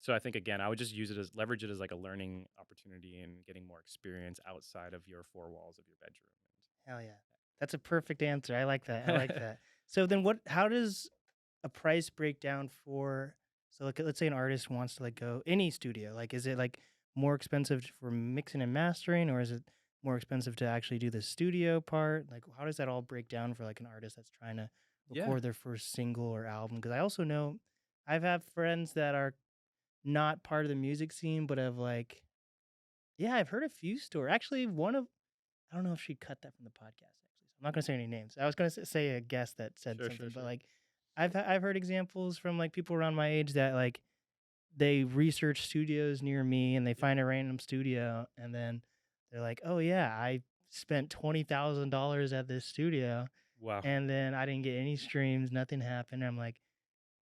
so I think again, I would just use it as leverage it as like a learning opportunity and getting more experience outside of your four walls of your bedroom. Hell yeah. That's a perfect answer. I like that. I like And that. So then how does a price breakdown for so like let's say an artist wants to like go any studio, like is it like more expensive for mixing and mastering or is it more expensive to actually do the studio part? Like how does that all break down for like an artist that's trying to yeah, record their first single or album? Because I also know I've had friends that are not part of the music scene but have like yeah, I've heard a few stories. Actually, one of I don't know if she cut that from the podcast actually. So I'm not gonna say any names. I was gonna say a guest that said sure, sure, something, but sure. like I've heard examples from like people around my age that like they research studios near me and they Yeah. find a random studio and then they're like, oh yeah, I spent $20,000 at this studio Wow. and then I didn't get any streams, nothing happened. I'm like,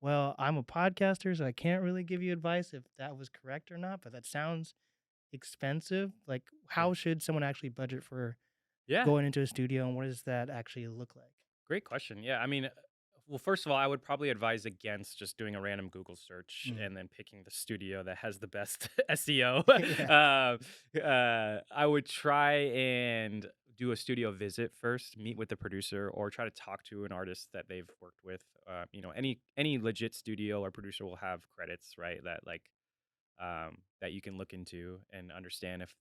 well, I'm a podcaster, so I can't really give you advice if that was correct or not, but that sounds expensive. Like, Yeah. how should someone actually budget for Yeah. going into a studio, and what does that actually look like? Great question. Yeah. I mean, well, first of all, I would probably advise against just doing a random Google search Mm. and then picking the studio that has the best SEO. Yeah. I would try and do a studio visit first, meet with the producer, or try to talk to an artist that they've worked with. Any legit studio or producer will have credits, right? That like that you can look into and understand if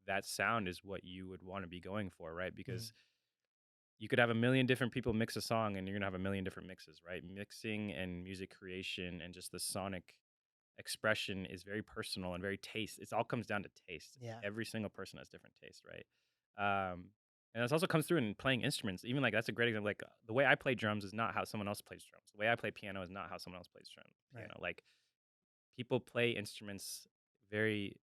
that sound is what you would want to be going for, right? Mm. Because you could have a million different people mix a song and you're gonna have a million different mixes, right? Mixing and music creation and just the sonic expression is very personal and very taste. It all comes down to taste. Yeah. Every single person has different taste, right? And this also comes through in playing instruments. Even like that's a great example. Like the way I play drums is not how someone else plays drums. The way I play piano is not how someone else plays Right. piano. Like people play instruments very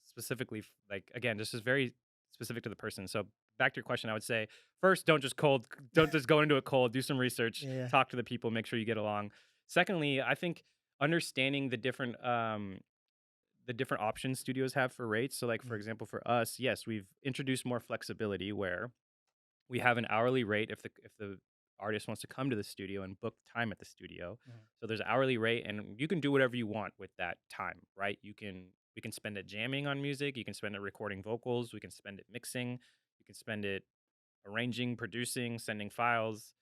specifically like again, this is very specific to the person. So back to your question, I would say first, don't just go into it cold. Do some research, Yeah. talk to the people, make sure you get along. Secondly, I think understanding the different options studios have for rates. So like for Mm, example, for us, yes, we've introduced more flexibility where we have an hourly rate if the artist wants to come to the studio and book time at the studio. mhm. So there's an hourly rate, and you can do whatever you want with that time, right? We can spend it jamming on music, you can spend it recording vocals, we can spend it mixing, you can spend it arranging, producing, sending files.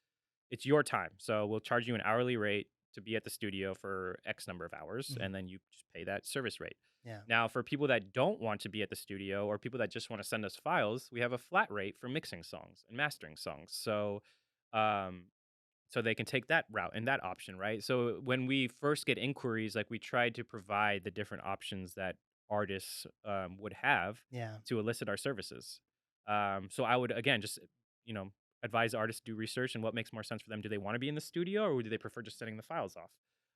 It's your time. So we'll charge you an hourly rate to be at the studio for X number of hours, Mhm. and then you just pay that service rate. Yeah. Now, for people that don't want to be at the studio or people that just want to send us files, we have a flat rate for mixing songs and mastering songs. Um, so they can take that route and that option, right? So when we first get inquiries, like we try to provide the different options that artists would have Yeah. to elicit our services. So I would again just you know advise artists to do research and what makes more sense for them. Do they want to be in the studio or do they prefer just sending the files off?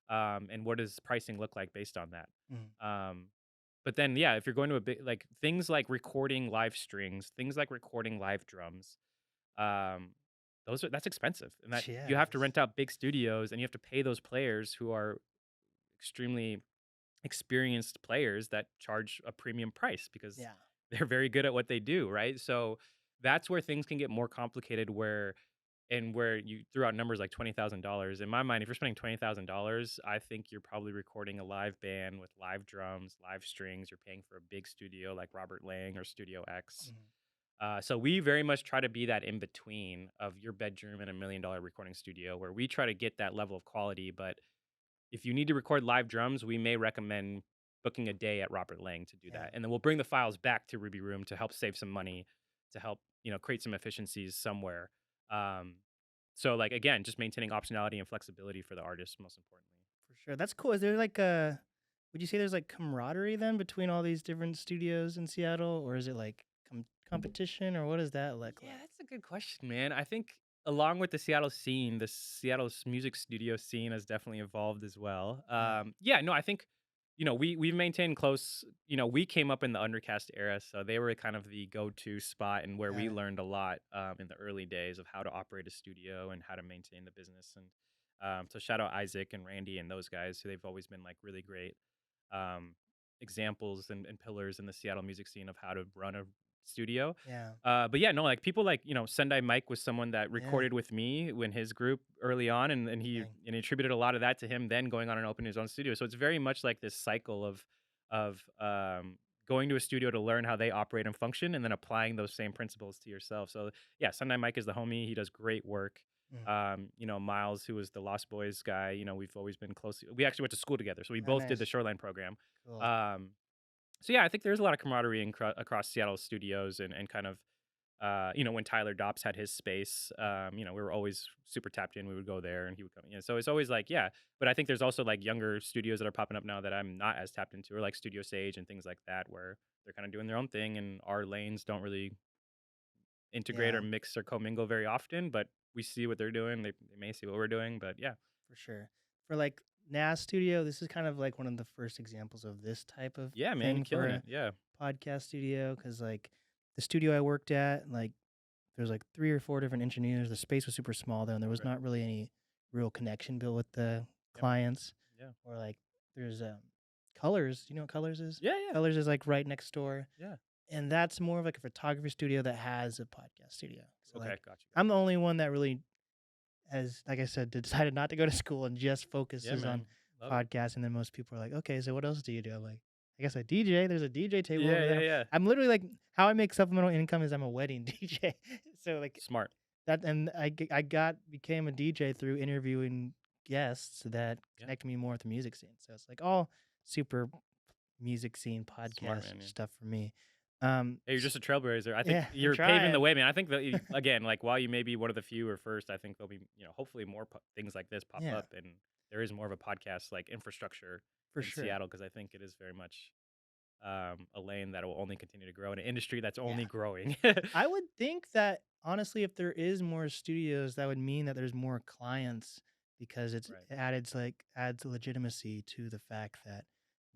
And what does pricing look like based on that? Mm. Um, but then yeah, if you're going to a big like things like recording live strings, things like recording live drums, um, that's expensive, and that Yeah, you it have to is. rent out big studios, and you have to pay those players who are extremely experienced players that charge a premium price because Yeah. they're very good at what they do, right? So that's where things can get more complicated. Where you threw out numbers like $20,000. In my mind, if you're spending $20,000, I think you're probably recording a live band with live drums, live strings. You're paying for a big studio like Robert Lang or Studio X. Mhm. So we very much try to be that in between of your bedroom and $1 million recording studio, where we try to get that level of quality. But if you need to record live drums, we may recommend booking a day at Robert Lang to do Yeah. that, and then we'll bring the files back to Ruby Room to help save some money, to help create some efficiencies somewhere. Um, so like again, just maintaining optionality and flexibility for the artist, most importantly. For sure. That's cool. Is there like a would you say there's like camaraderie then between all these different studios in Seattle, or is it like competition, or what does that look Yeah, like? that's a good question, man. I think along with the Seattle scene, the Seattle's music studio scene has definitely evolved as well. Yeah. Yeah, no, I think we've maintained close. We came up in the Undercast era, so they were kind of the go-to spot and where Got we it. learned a lot in the early days of how to operate a studio and how to maintain the business. And so shout out Isaac and Randy and those guys who they've always been like really great um, examples and pillars in the Seattle music scene of how to run a studio. Yeah. But yeah, no, like people like Sendai Mike was someone that Yeah. recorded with me when his group early on, and he Dang. and he attributed a lot of that to him then going on and opening his own studio. So it's very much like this cycle of going to a studio to learn how they operate and function, and then applying those same principles to yourself. So yeah, Sendai Mike is the homie. He does great work. Mm. Miles, who was the Lost Boys guy, we've always been close. We actually went to school together, so we Oh, both did the nice. Shoreline program. Cool. Um, so yeah, I think there's a lot of camaraderie across Seattle studios and kind of when Tyler Dops had his space, we were always super tapped in. We would go there and he would come. So it's always like, yeah. But I think there's also like younger studios that are popping up now that I'm not as tapped into, or like Studio Sage and things like that, where they're kind of doing their own thing and our lanes don't really integrate Yeah, or mix or commingle very often. But we see what they're doing. They may see what we're doing. But yeah, for sure. For like NAS Studio, this is kind of like one of the first examples of this type of yeah, man, you're thing for killing a it. Yeah, podcast studio. Because like the studio I worked at, like there's like 3 or 4 different engineers. The space was super small though, and there was right. not really any real connection built with the Yep. clients. Yeah. Or like there's Colors. You know what Colors is? Yeah. Yeah. Colors is like right next door, Yeah. and that's more of like a photography studio that has a podcast studio. So Okay. like Got you. I'm the only one that really has, like I said, decided not to go to school and just Yeah, focuses on man. Love it. podcasts. And then most people are like, okay, so what else do you do? I'm like, I guess I DJ. There's a DJ table Yeah. over Yeah. there. Yeah. I'm literally like, how I make supplemental income is I'm a wedding DJ. So like Smart. that, and became a DJ through interviewing guests that Yeah. connect me more with the music scene. So it's like all super music scene Smart, podcast man. Yeah. stuff for me. Hey, you're just a trailblazer. I think Yeah, I'm you're paving the trying. way, man. I think that again, like while you may be one of the few or first, I think there'll be, hopefully more things like this pop Yeah, up, and there is more of a podcast like infrastructure for in sure. Seattle because I think it is very much a lane that will only continue to grow in an industry that's Yeah. only growing. I would think that honestly, if there is more studios, that would mean that there's more clients because Right. adds legitimacy to the fact that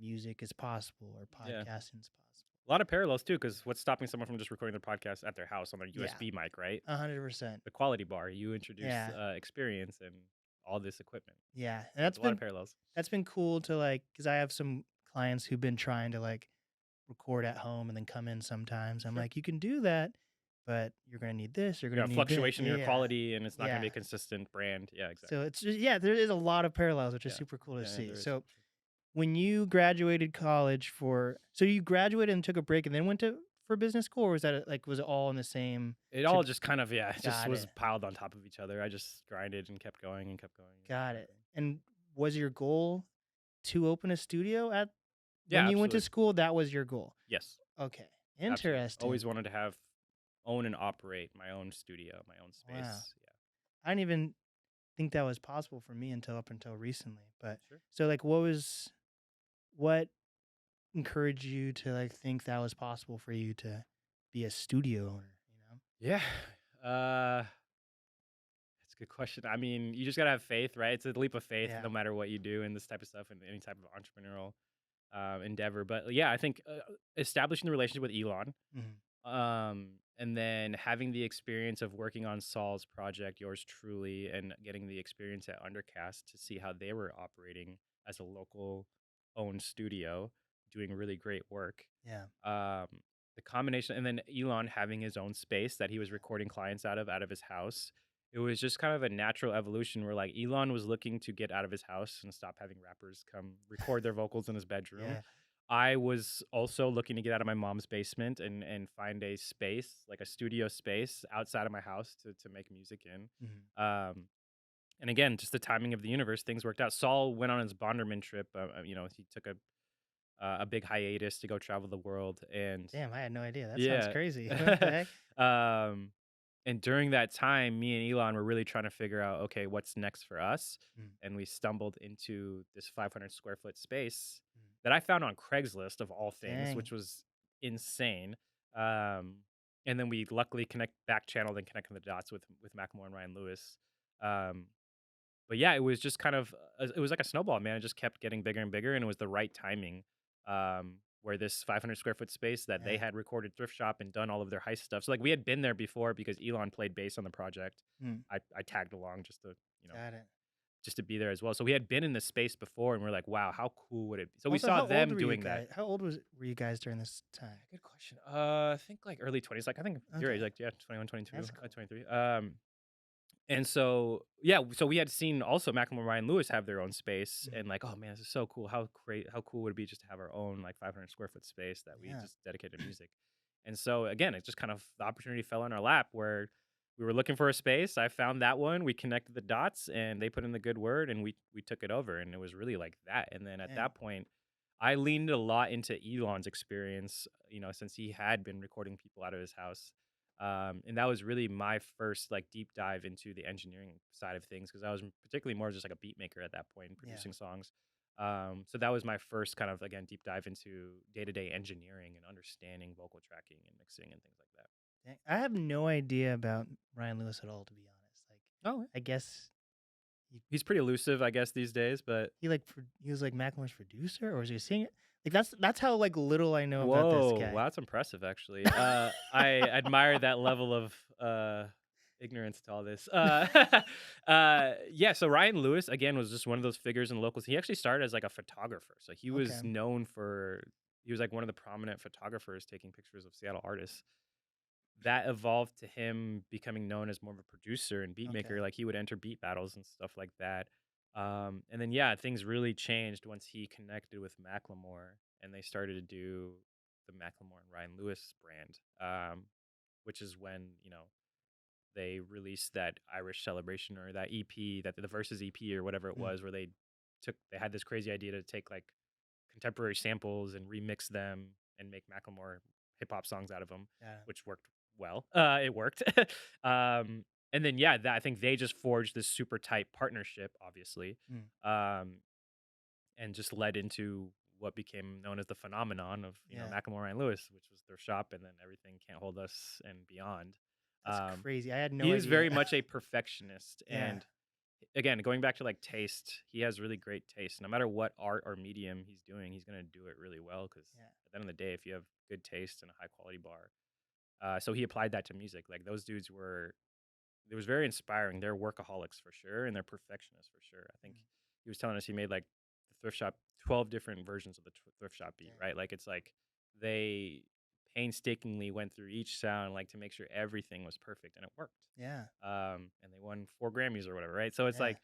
music is possible or Yeah. podcasting is possible. A lot of parallels too, because what's stopping someone from just recording their podcast at their house on their Yeah, USB mic, right? 100%. The quality bar. You introduce Yeah, experience and all this equipment. yeah, and So it's a lot of parallels. that's been cool to like, because I have some clients who've been trying to like record at home and then come in sometimes. I'm Sure. like, you can do that, but you're gonna need this. You're Yeah, gonna need this. fluctuation in your Yeah, quality, and it's not going to be yeah. a consistent brand. Yeah, exactly. So it's just, yeah, there is a lot of parallels, which is Yeah, super cool to yeah, see. there is So for sure. when you graduated college so you graduated and took a break and then went to for business school, or was that like was it all in the same It trip? all just kind of it just Got was it. piled on top of each other. I just grinded and kept going and kept going and kept Got going. it. And was your goal to open a studio at when Yeah, you went to absolutely. school? That was your goal. Yes, Okay. absolutely. Interesting. Always wanted to own and operate my own studio, my own Wow. space. Yeah, I didn't even think that was possible for me until up until recently. But sure. so like what encouraged you to like think that was possible for you to be a studio owner, you know? Yeah. Uh That's a good question. I mean, you just gotta have faith, right? It's a leap of faith, Yeah. no matter what you do in this type of stuff and any type of entrepreneurial endeavor. But yeah, I think establishing the relationship with Elon, Mhm. and then having the experience of working on Saul's project, yours truly, and getting the experience at Undercast to see how they were operating as a local owned studio, doing really great work. Yeah. Um, the combination, and then Elon having his own space that he was recording clients out of his house. It was just kind of a natural evolution where like Elon was looking to get out of his house and stop having rappers come record their vocals in his bedroom. Yeah. I was also looking to get out of my mom's basement and find a space, like a studio space outside of my house to make music in. Mhm. Um, and again, just the timing of the universe, things worked out. Saul went on his Bonderman trip. He took a big hiatus to go travel the world, and Damn, I had no idea. That sounds yeah. crazy. What the heck? um, and during that time, me and Elon were really trying to figure out, okay, what's next for us? Mm, And we stumbled into this 500 square foot space mm. that I found on Craigslist of all things, Dang. which was insane. Um, and then we luckily back channeled and connected the dots with Macklemore and Ryan Lewis. Um, but yeah, it was just kind of it was like a snowball, man. It just kept getting bigger and bigger, and it was the right timing. Where this 500 square foot space that they Yeah. had recorded thrift shop and done all of their heist stuff. So like we had been there before because Elon played bass on the project. Mm, I tagged along just to got it. just to be there as well. So we had been in this space before, and we're like, wow, how cool would it be? So we Also, saw how old them were you doing that. guys? How old were you guys during this time? Good question. I think like early 20s. Like I think your age, Okay. like yeah, 21, 22, That's cool. 23. And so yeah, so we had seen also Macklemore and Ryan Lewis have their own space, Mhm. and like, oh man, this is so cool. How cool would it be just to have our own like 500 square foot space that we Yeah. just dedicated to music? And so again, it just kind of the opportunity fell in our lap where we were looking for a space. I found that one. We connected the dots, and they put in the good word, and we took it over, and it was really like that. And then at Dang. that point, I leaned a lot into Elon's experience, since he had been recording people out of his house. And that was really my first like deep dive into the engineering side of things because I was particularly more just like a beat maker at that point, Yeah. producing songs. So that was my first kind of again deep dive into day-to-day engineering and understanding vocal tracking and mixing and things like that. Dang. I have no idea about Ryan Lewis at all, to be honest. Like, Oh, I guess he's pretty elusive, I guess, these days. But he was like Macklemore's producer, or was he a singer? Like that's how like little I know about this whoa, guy. wow, that's impressive, actually. I admire that level of ignorance to all this. Yeah. So Ryan Lewis again was just one of those figures in locals. He actually started as like a photographer, so he Okay. was known for. He was like one of the prominent photographers taking pictures of Seattle artists. That evolved to him becoming known as more of a producer and beat maker. Okay. Like he would enter beat battles and stuff like that. And then yeah, things really changed once he connected with Macklemore and they started to do the Macklemore and Ryan Lewis brand, which is when they released that Irish Celebration or that EP, that the Versus EP or whatever it Mm, was, where they had this crazy idea to take like contemporary samples and remix them and make Macklemore hip hop songs out of them, yeah. which worked well. It worked. And then yeah, I think they just forged this super tight partnership, obviously, Mm, um, and just led into what became known as the phenomenon of yeah. Macklemore and Ryan Lewis, which was their shop, and then everything can't hold us and beyond. That's Um, crazy. I had no he is idea. very much a perfectionist, Yeah. and again, going back to like taste, he has really great taste. No matter what art or medium he's doing, he's gonna do it really well. Because Yeah. at the end of the day, if you have good taste and a high quality bar, so he applied that to music. Like those dudes were, it was very inspiring. They're workaholics for sure, and they're perfectionists for sure. I think Mm. he was telling us he made like the thrift shop 12 different versions of the thrift shop beat, Dang. right? Like it's like they painstakingly went through each sound like to make sure everything was perfect, and it worked. Yeah. And they won 4 Grammys or whatever, right? So it's Yeah. like,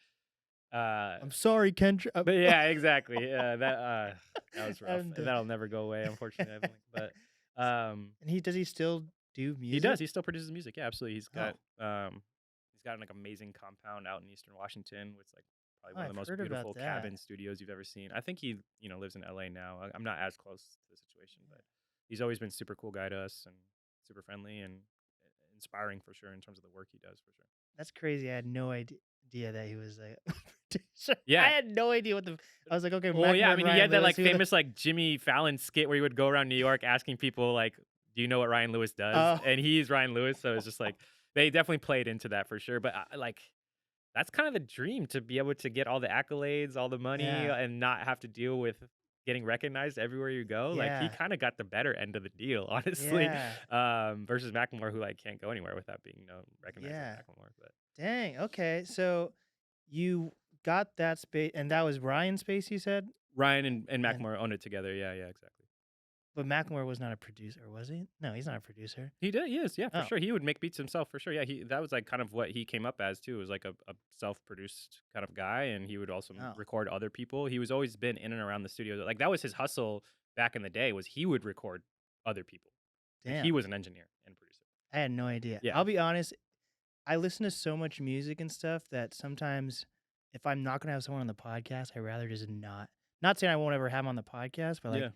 uh, I'm sorry, Kendra. but yeah, exactly. That was rough. I'm That'll never go away, unfortunately. I think, but And does he still do he does. music? He still produces music. Yeah, absolutely. Oh, He's got like amazing compound out in Eastern Washington with like probably oh, one of I've the most heard about beautiful that. cabin studios you've ever seen. I think he lives in LA now. I'm not as close to the situation, Yeah. but he's always been super cool guy to us and super friendly and inspiring for sure in terms of the work he does for sure. That's crazy. I had no idea that he was a producer. I Yeah. had no idea what the. I was like, okay, Well, yeah. Macklemore I and mean, he Ryan had that Lewis. like Who the? famous like Jimmy Fallon skit where he would go around New York asking people like, "Do you know what Ryan Lewis does?" Oh, And he's Ryan Lewis, so it's just like they definitely played into that for sure. But like that's kind of the dream, to be able to get all the accolades, all the money, yeah, and not have to deal with getting recognized everywhere you go. Like he yeah, kind of got the better end of the deal, honestly. yeah, Versus Macklemore, who like can't go anywhere without being recognized as yeah. Macklemore. But Dang. Okay, so you got that space, and that was Ryan's space. You said, Ryan and and Macklemore owned it together. Yeah, yeah, exactly. but Macklemore was not a producer, was he? No, he's not a producer. He did. He is. Yeah, for Oh, sure. He would make beats himself for sure. Yeah, that was like kind of what he came up as too. Was like a self-produced kind of guy, and he would also oh, record other people. He was always been in and around the studio. Like that was his hustle back in the day. Was he would record other people. Like he damn. was an engineer and producer. I had no idea. Yeah. I'll be honest. I listen to so much music and stuff that sometimes, if I'm not gonna have someone on the podcast, I rather just not. Not saying I won't ever have him on the podcast, but like Yeah.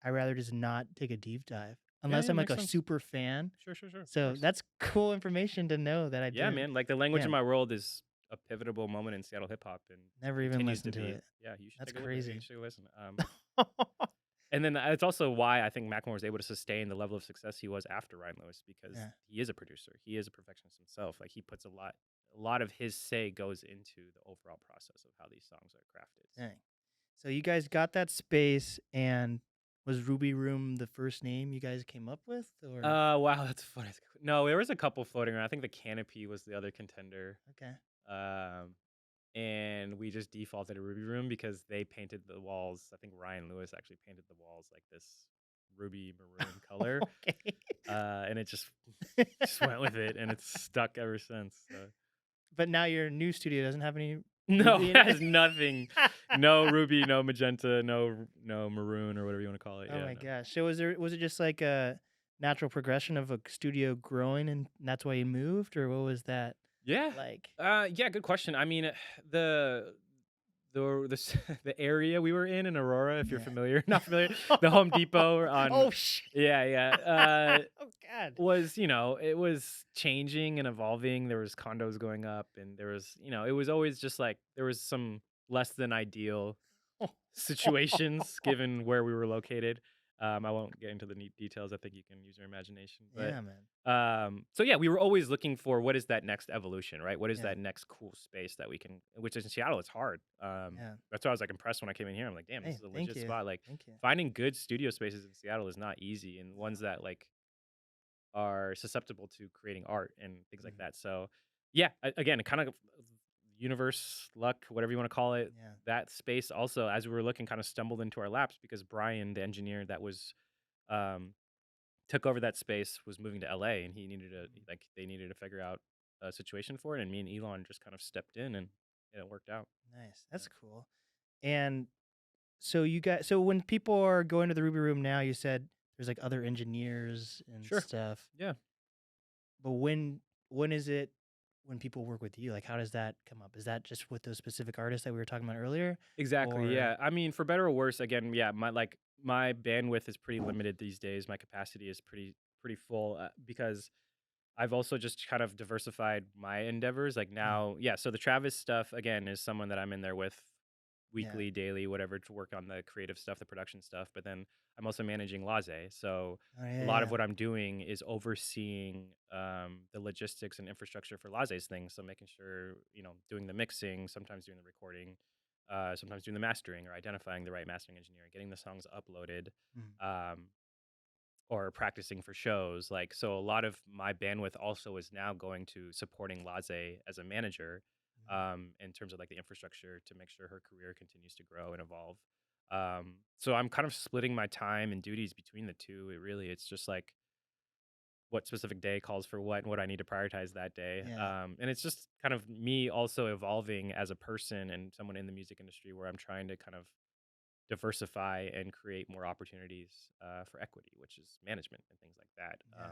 I rather just not take a deep dive Yeah. unless Yeah. I'm like Makes a sense. super fan. Sure. Sure. Sure. Of So course. that's cool information to know that I Yeah, didn't. man. Like the language of Damn, my world is a pivotal moment in Seattle hip hop, and never even continues to listened to be. it. Yeah, you should That's take a look at it. You crazy. should listen. And then it's also why I think Macklemore was able to sustain the level of success he was after Ryan Lewis, because Yeah. he is a producer. He is a perfectionist himself. Like he puts a lot of his say goes into the overall process of how these songs are crafted. Dang. So you guys got that space, and was Ruby Room the first name you guys came up with, or Wow, that's funny. No, there was a couple floating around. I think the Canopy was the other contender. okay? Um, and we just defaulted to Ruby Room because they painted the walls. I think Ryan Lewis actually painted the walls like this ruby maroon color. Okay. And it just went with it, and it's stuck ever since. So. But now your new studio doesn't have any No, Ruby it in has it? nothing. No ruby, no magenta, no maroon or whatever you want to call it. Oh Yeah, my no. gosh. So was it just like a natural progression of a studio growing and that's why you moved, or what was that Yeah. like? Yeah, good question. I mean, the the area we were in Aurora, if you're Yeah. familiar, not familiar, the Home Depot on. Oh shit. Yeah. Oh god. Was it was changing and evolving. There was condos going up, and there was it was always just like there was some less than ideal situations given where we were located. I won't get into the neat details. I think you can use your imagination. But Yeah, man. so yeah, we were always looking for what is that next evolution, right? What is Yeah. that next cool space that we can? Which is in Seattle, it's hard. Yeah. That's why I was like impressed when I came in here. I'm like, damn, this Hey, is a thank legit you. spot. Like Thank you. finding good studio spaces in Seattle is not easy, and ones that like are susceptible to creating art and things like Mhm. that. So yeah, again, kind of universe, luck, whatever you want to call it. Yeah. That space also, as we were looking, kind of stumbled into our laps because Brian, the engineer that was um, took over that space, was moving to LA, and he needed to they needed to figure out a situation for it, and me and Elon just kind of stepped in, and it worked out. Nice. That's cool. And so so when people are going to the Ruby Room now, you said there's like other engineers and Sure. stuff. Yeah. But when is it when people work with you? Like how does that come up? Is that just with those specific artists that we were talking about earlier? Exactly. Or Yeah. I mean, for better or worse, again, yeah, my bandwidth is pretty limited these days. My capacity is pretty full because I've also just kind of diversified my endeavors. Like now, yeah. So the Travis stuff again is someone that I'm in there with Yeah. weekly, daily, whatever, to work on the creative stuff, the production stuff. But then I'm also managing Laze. So Oh, a yeah, lot of yeah. what I'm doing is overseeing the logistics and infrastructure for Laze's things. So making sure, doing the mixing, sometimes doing the recording, sometimes doing the mastering or identifying the right mastering engineer, getting the songs uploaded. Mm, Um, or practicing for shows. Like, so a lot of my bandwidth also is now going to supporting Laze as a manager, mhm. in terms of like the infrastructure to make sure her career continues to grow and evolve. So I'm kind of splitting my time and duties between the two. It's just like what specific day calls for what and what I need to prioritize that day. Yeah. And it's just kind of me also evolving as a person and someone in the music industry where I'm trying to kind of diversify and create more opportunities for equity, which is management and things like that. Yeah.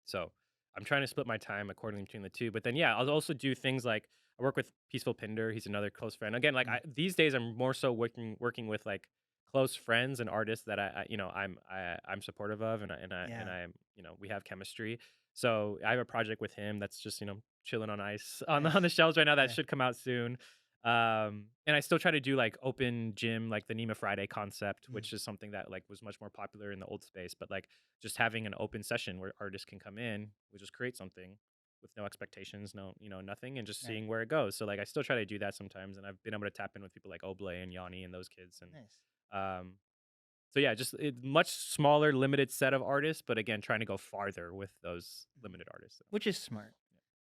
So I'm trying to split my time accordingly between the two. But then, yeah, I'll also do things like I work with Peaceful Pinder. He's another close friend. Again, like Mm, these days, I'm more so working with like close friends and artists that I'm supportive of, and yeah. I'm we have chemistry. So I have a project with him that's just chilling on ice on the Nice. shelves right now that Yeah. should come out soon. And I still try to do like open gym, like the Nima Friday concept, Mm, which is something that like was much more popular in the old space. But like just having an open session where artists can come in, we just create something with no expectations, no, nothing, and just right. seeing where it goes. So like I still try to do that sometimes, and I've been able to tap in with people like Oblay and Yanni and those kids, and Nice. um, so yeah, just much smaller, limited set of artists, but again, trying to go farther with those Mhm. limited artists. So, Which is smart.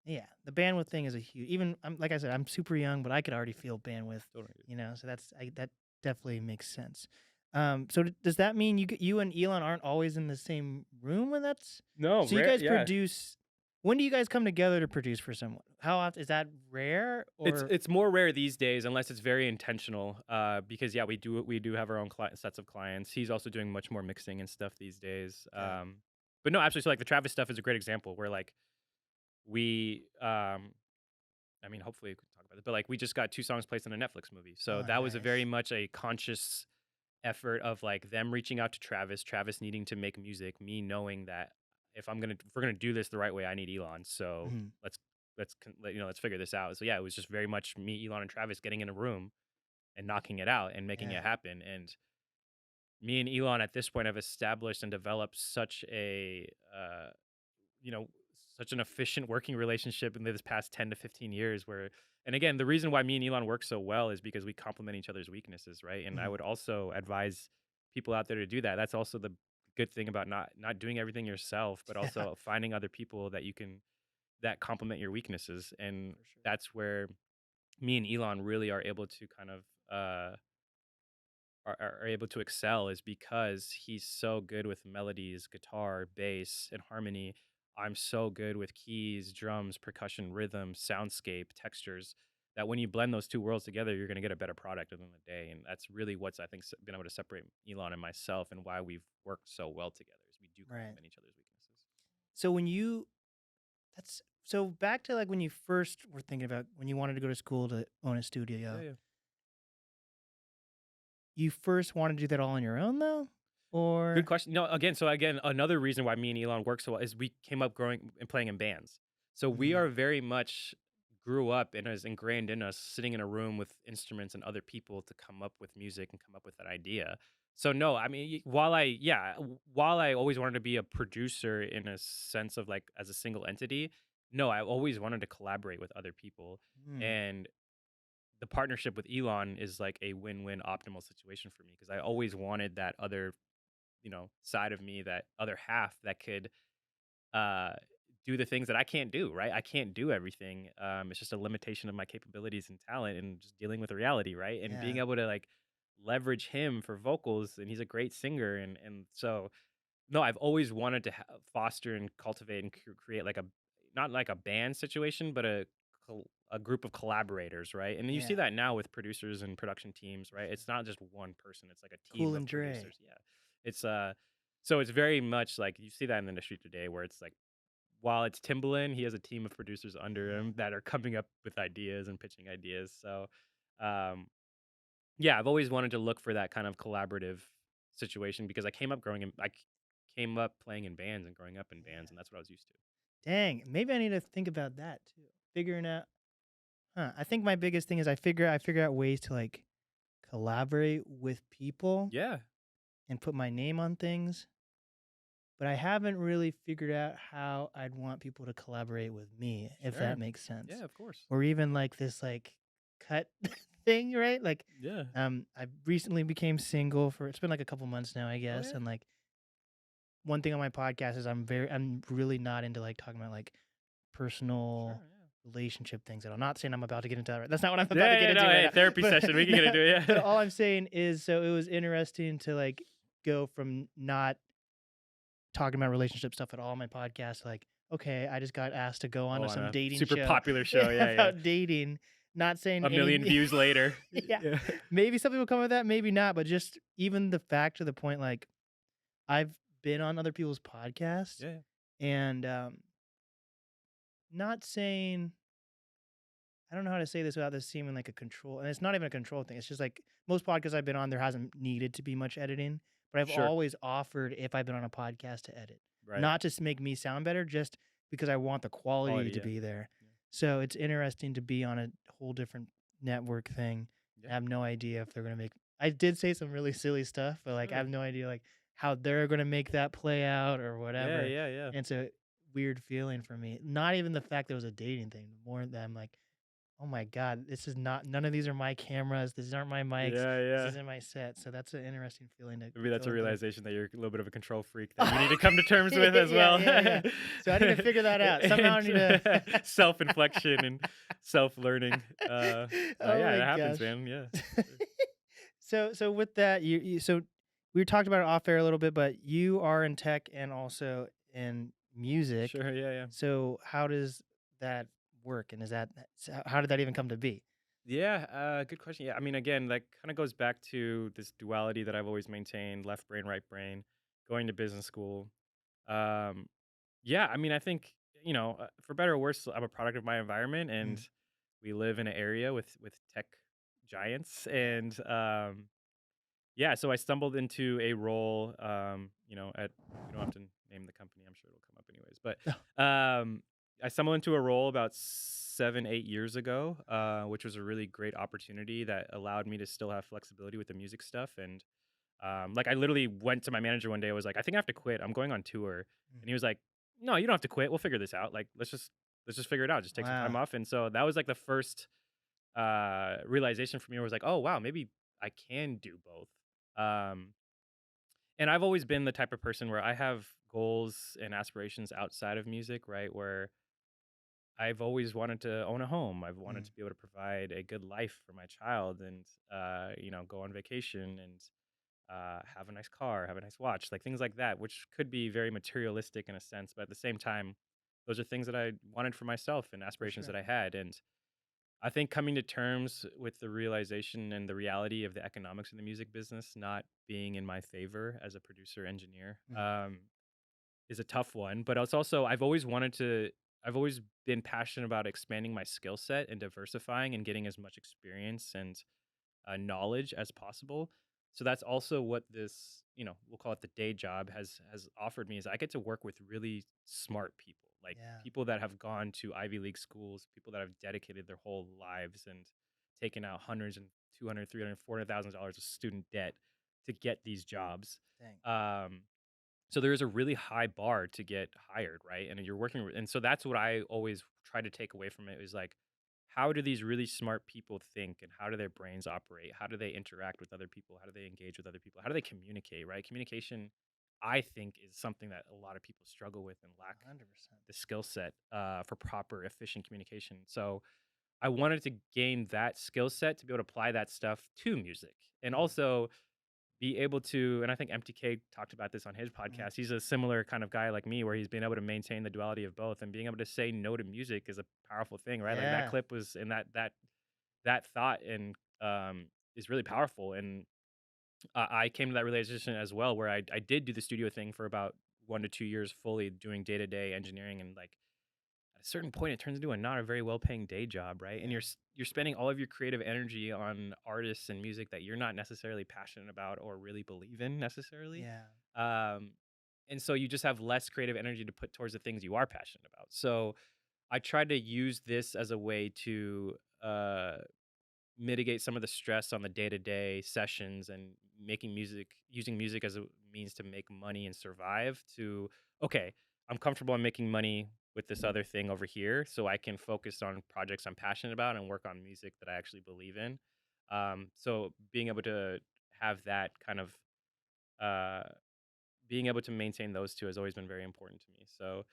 Yeah, the bandwidth thing is a huge. Even like I said, I'm super young, but I could already feel bandwidth. totally. So that definitely makes sense. So does that mean you and Elon aren't always in the same room when that's? No, So you rare. guys Yeah, produce. When do you guys come together to produce for someone? How often is that rare it's or? it's more rare these days unless it's very intentional. Because yeah, we do have our own sets of clients. He's also doing much more mixing and stuff these days. Okay. But no, absolutely. So like the Travis stuff is a great example where like we I mean, hopefully we can talk about it, but like we just got two songs placed in a Netflix movie. So Oh, that was a very nice. much a conscious effort of like them reaching out to Travis, Travis needing to make music, me knowing that if we're gonna do this the right way, I need Elon. So Mhm. let's let's figure this out. So yeah, it was just very much me, Elon, and Travis getting in a room and knocking it out and making Yeah. it happen. And me and Elon at this point have established and developed you know, such an efficient working relationship in this past 10 to 15 years where and again, the reason why me and Elon work so well is because we complement each other's weaknesses, right? And I Mhm. would also advise people out there to do that. That's also the good thing about not doing everything yourself, but Yeah. also finding other people that complement your weaknesses. And For sure. that's where me and Elon really are able to kind of are able to excel is because he's so good with melodies, guitar, bass, and harmony. I'm so good with keys, drums, percussion, rhythm, soundscape, textures. That when you blend those two worlds together, you're going to get a better product at the end of the day. And that's really what's I think been able to separate Elon and myself, and why we've worked so well together. Is we do Right. complement each other's weaknesses. So when you that's so back to like when you first were thinking about when you wanted to go to school to own a Yeah, studio. yeah. You first wanted to do that all on your own though? Good Or question. No, again, another reason why me and Elon work so well is we came up growing and playing in bands. So we Mhm. are very much grew up and is ingrained in us sitting in a room with instruments and other people to come up with music and come up with that idea. So no, I mean, while I always wanted to be a producer in a sense of like as a single entity, no, I always wanted to collaborate with other people. Mm, And the partnership with Elon is like a win-win optimal situation for me because I yeah, always wanted that other side of me, that other half that could uh do the things that I can't do, right? I can't do everything. It's just a limitation of my capabilities and talent and just dealing with reality, right? And being yeah, able to like leverage him for vocals, and he's a great singer, and so no, I've always wanted to foster and cultivate and create like a not like a band situation, but a group of collaborators, right? And you see yeah. that now with producers and production teams, For right? sure. It's not just one person; it's like a team Cool of and Dre. producers. Yeah, it's so it's very much like you see that in the industry today, where it's like while it's Timbaland, he has a team of producers under Yeah, him that are coming up with ideas and pitching ideas. So, um, yeah, I've always wanted to look for that kind of collaborative situation because I came up playing in bands and growing up in bands, yeah. and that's what I was used to. Dang, maybe I need to think about that too. Figuring out I think my biggest thing is I figure out ways to like collaborate with people Yeah, and put my name on things, but I haven't really figured out how I'd want people to collaborate with me, if that sure. makes sense. Yeah, of course. Or even like this like cut thing, right? Like Yeah. I recently became single for it's been like a couple months now, I Oh guess. yeah. And like one thing on my podcast is I'm really not into like talking about like Sure. personal Yeah. relationship things at all. Not saying I'm about to get into that. That's not what I'm about to Yeah. get Yeah. No. into right Hey, now. therapy But session. We can get into it. but Yeah. all I'm saying is, so it was interesting to like go from not talking about relationship stuff at all on my podcast. Like, okay, I just got asked to go on Oh, to on some a dating super show popular show. Yeah. Yeah. about dating. Not saying A million any, views later. yeah, Yeah. maybe something will come of that, maybe not. But just even the fact to the point, like I've been on other people's podcasts, Yeah. and not saying I don't know how to say this without this seeming like a control, and it's not even a control thing. It's just like most podcasts I've been on, there hasn't needed to be much editing, but I've Sure. always offered if I've been on a podcast to edit, Right. not just to make me sound better, just because I want the quality Quality. to Yeah. be there. Yeah. So it's interesting to be on a whole different network thing. Yeah. I have no idea if they're gonna make. I did say some really silly stuff, but like I Sure. have no idea like how they're gonna make that play out or Yeah. whatever. Yeah. Yeah. And it's a weird feeling for me. Not even the fact that it was a dating thing, more that I'm like, oh my god, this is not none of these are my cameras, these aren't my mics, Yeah. this Yeah. isn't my set. So that's an interesting feeling to Maybe that's a go through. realization that you're a little bit of a control freak that you need to come to terms with as Yeah, well. yeah, yeah. So I need to figure that out. Somehow I need to Self-inflection and self-learning. Oh Yeah, my it happens, gosh. man. Yeah. So with that, you so we talked about it off air a little bit, but you are in tech and also in music. Sure. Yeah. Yeah. So how does that work? And is that how did that even come to be? Yeah. Good question. Yeah. I mean, again, that kind of goes back to this duality that I've always maintained: left brain, right brain. Going to business school. Um, yeah. I mean, I think for better or worse, I'm a product of my environment, and Mm, we live in an area with tech giants, yeah. and yeah, so I stumbled into a role, at we don't have to name the company. I'm sure it'll come up anyways. But I stumbled into a role about 7, 8 years ago, which was a really great opportunity that allowed me to still have flexibility with the music stuff. And like, I literally went to my manager one day. I was like, I think I have to quit. I'm going on tour, Mm. and he was like, No, you don't have to quit. We'll figure this out. Like, let's just figure it out. Just take some time Wow. off. And so that was like the first realization for me, where I was like, oh wow, maybe I can do both. Um, and I've always been the type of person where I have goals and aspirations outside of music, right? Where I've always wanted to own a home. I've wanted Mm, to be able to provide a good life for my child, and go on vacation, and have a nice car, have a nice watch, like things like that, which could be very materialistic in a sense, but at the same time, those are things that I wanted for myself and for aspirations that sure. I had. And I think coming to terms with the realization and the reality of the economics in the music business not being in my favor as a producer engineer, Mm, is a tough one. But it's also, I've always been passionate about expanding my skill set and diversifying and getting as much experience and knowledge as possible. So that's also what this, we'll call it the day job, has offered me, is I get to work with really smart people, like yeah. people that have gone to Ivy League schools, people that have dedicated their whole lives and taken out hundreds and 200, 300, $400,000 of student debt to get these jobs. Dang. Um, so there is a really high bar to get hired, right? And you're working with, and so that's what I always try to take away from it, is like, how do these really smart people think, and how do their brains operate? How do they interact with other people? How do they engage with other people? How do they communicate, right? Communication, I think, is something that a lot of people struggle with and lack 100%. the skill set for proper, efficient communication. So I wanted to gain that skill set to be able to apply that stuff to music, and Mm, also be able to, and I think MTK talked about this on his mm. podcast. He's a similar kind of guy like me, where he's been able to maintain the duality of both, and being able to say no to music is a powerful thing, right? Like, that Yeah. clip was, and that thought, and is really powerful. And I came to that realization as well, where I did do the studio thing for about 1 to 2 years, fully doing day to day engineering, and like, at a certain point, it turns into a not a very well paying day job, right? And Yeah. you're spending all of your creative energy on artists and music that you're not necessarily passionate about or really believe in necessarily. Yeah. Um, and so you just have less creative energy to put towards the things you are passionate about. So I tried to use this as a way to mitigate some of the stress on the day-to-day sessions and making music using music as a means to make money and survive to okay, I'm comfortable in making money with this other thing over here so I can focus on projects I'm passionate about and work on music that I actually believe in. So being able to have that kind of uh being able to maintain those 2 has always been very important to me. So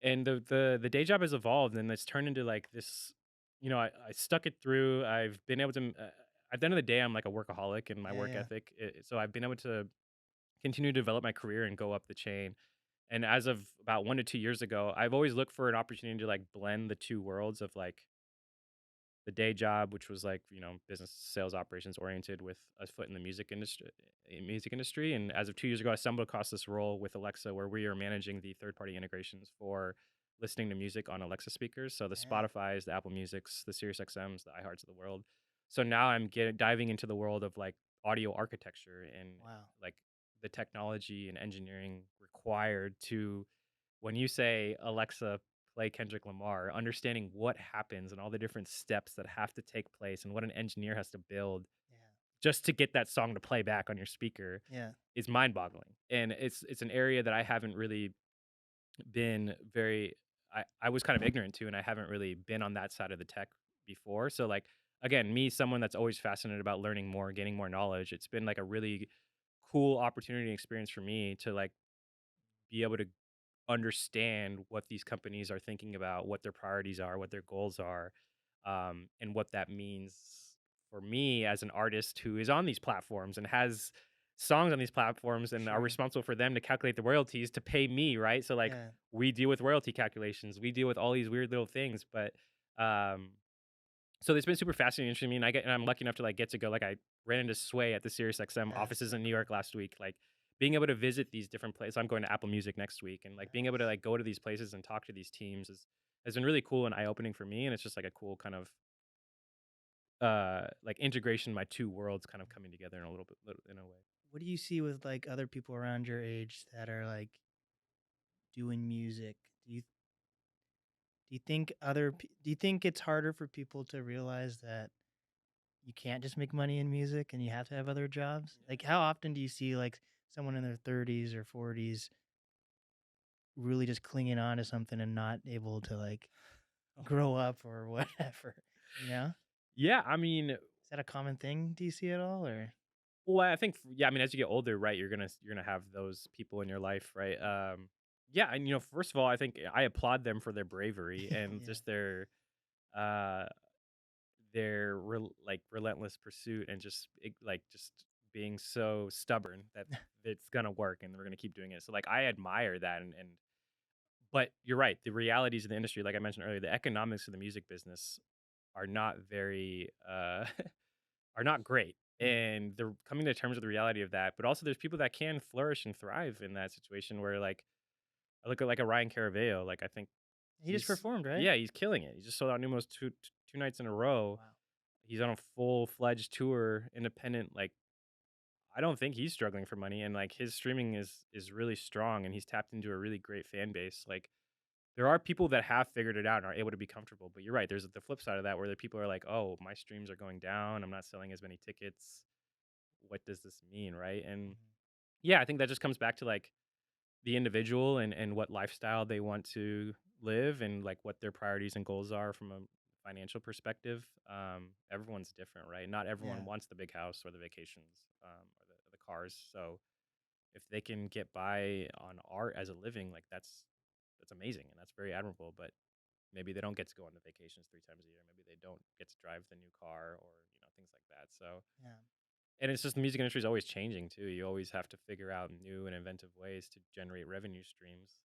and the day job has evolved and it's turned into like this, I stuck it through. I've been able to at the end of the day, I'm like a workaholic in my Yeah, work yeah. ethic. So I've been able to continue to develop my career and go up the chain. And as of about 1 to 2 years ago, I've always looked for an opportunity to like blend the 2 worlds of like the day job, which was like, business sales operations oriented with a foot in the music industry. And as of 2 years ago, I stumbled across this role with Alexa where we are managing the third party integrations for listening to music on Alexa speakers. So the Yeah. Spotify's, the Apple Musics, the Sirius XMs, the iHearts of the world. So now I'm diving into the world of like audio architecture and Wow. like the technology and engineering required to when you say Alexa play Kendrick Lamar, understanding what happens and all the different steps that have to take place and what an engineer has to build Yeah. just to get that song to play back on your speaker Yeah. is mind-boggling. And it's an area that I haven't really been very I was kind of ignorant to and I haven't really been on that side of the tech before. So like again, me someone that's always fascinated about learning more, gaining more knowledge, it's been like a really cool opportunity and experience for me to like be able to understand what these companies are thinking about, what their priorities are, what their goals are, and what that means for me as an artist who is on these platforms and has songs on these platforms and are Sure. responsible for them to calculate the royalties to pay me, right? So like Yeah. we deal with royalty calculations, we deal with all these weird little things, but um so it's been super fascinating to me, and I'm lucky enough to like get to go. Like I ran into Sway at the SiriusXM That's offices so in New cool. York last week. Like being able to visit these different places. I'm going to Apple Music next week, and like being able to Nice. like go to these places and talk to these teams has been really cool and eye opening for me. And it's just like a cool kind of like integration of my 2 worlds kind of coming together in a little in a way. What do you see with like other people around your age that are like doing music? Do you think it's harder for people to realize that you can't just make money in music and you have to have other jobs? Like how often do you see like someone in their 30s or 40s really just clinging on to something and not able to like grow up or whatever, you know? Yeah, I mean, Is that a common thing? Do you see it all or well, I think yeah, I mean, as you get older, right, you're gonna have those people in your life, right? Yeah, and first of all, I think I applaud them for their bravery and yeah, just uh like relentless pursuit and just like just being so stubborn that it's gonna work and we're gonna keep doing it. So like I admire that and but you're right, the realities of the industry, like I mentioned earlier, the economics of the music business are not very are not great. mhm, And they're coming to terms with the reality of that. But also there's people that can flourish and thrive in that situation where like I look at like a Ryan Caraveo, like I think he just performed, right? yeah, he's killing it. He just sold out Numos two nights in a row. Wow. He's on a full-fledged tour, independent, like, I don't think he's struggling for money, and, like, his streaming is really strong, and he's tapped into a really great fan base, like, there are people that have figured it out and are able to be comfortable, but you're right, there's the flip side of that where the people are like, "Oh, my streams are going down, I'm not selling as many tickets. What does this mean?" Right? And, Mhm. yeah, I think that just comes back to, like, the individual and what lifestyle they want to live and like what their priorities and goals are from a financial perspective. Everyone's different, right? Not everyone Yeah. wants the big house or the vacations or the cars. So if they can get by on art as a living, like that's amazing and that's very admirable. But maybe they don't get to go on the vacations 3 times a year. Maybe they don't get to drive the new car or things like that. So Yeah. and it's just the music industry is always changing too. You always have to figure out new and inventive ways to generate revenue streams.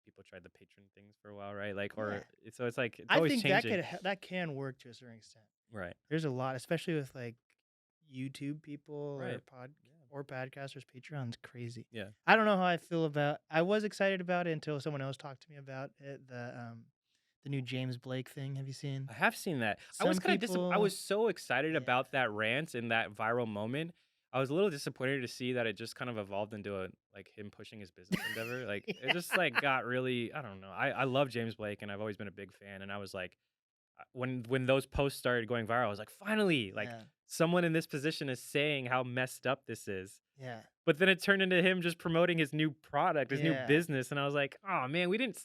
People tried the patron things for a while, right? Like, Yeah. or so it's like it's I always think that changing, that can work to a certain extent. right? There's a lot, especially with like YouTube people Right. Yeah. or podcasters. Patreon's crazy. Yeah. I don't know how I feel about. I was excited about it until someone else talked to me about it. The new James Blake thing. Have you seen? I have seen that. I was Some kind of I people, was so excited yeah, about that rant and that viral moment. I was a little disappointed to see that it just kind of evolved into a like him pushing his business endeavor. Like it yeah, just like got really I don't know. I love James Blake and I've always been a big fan and I was like when those posts started going viral, I was like, finally, like Yeah. someone in this position is saying how messed up this is. Yeah. But then it turned into him just promoting his new product, his new Yeah. business, and I was like, "Oh man, we didn't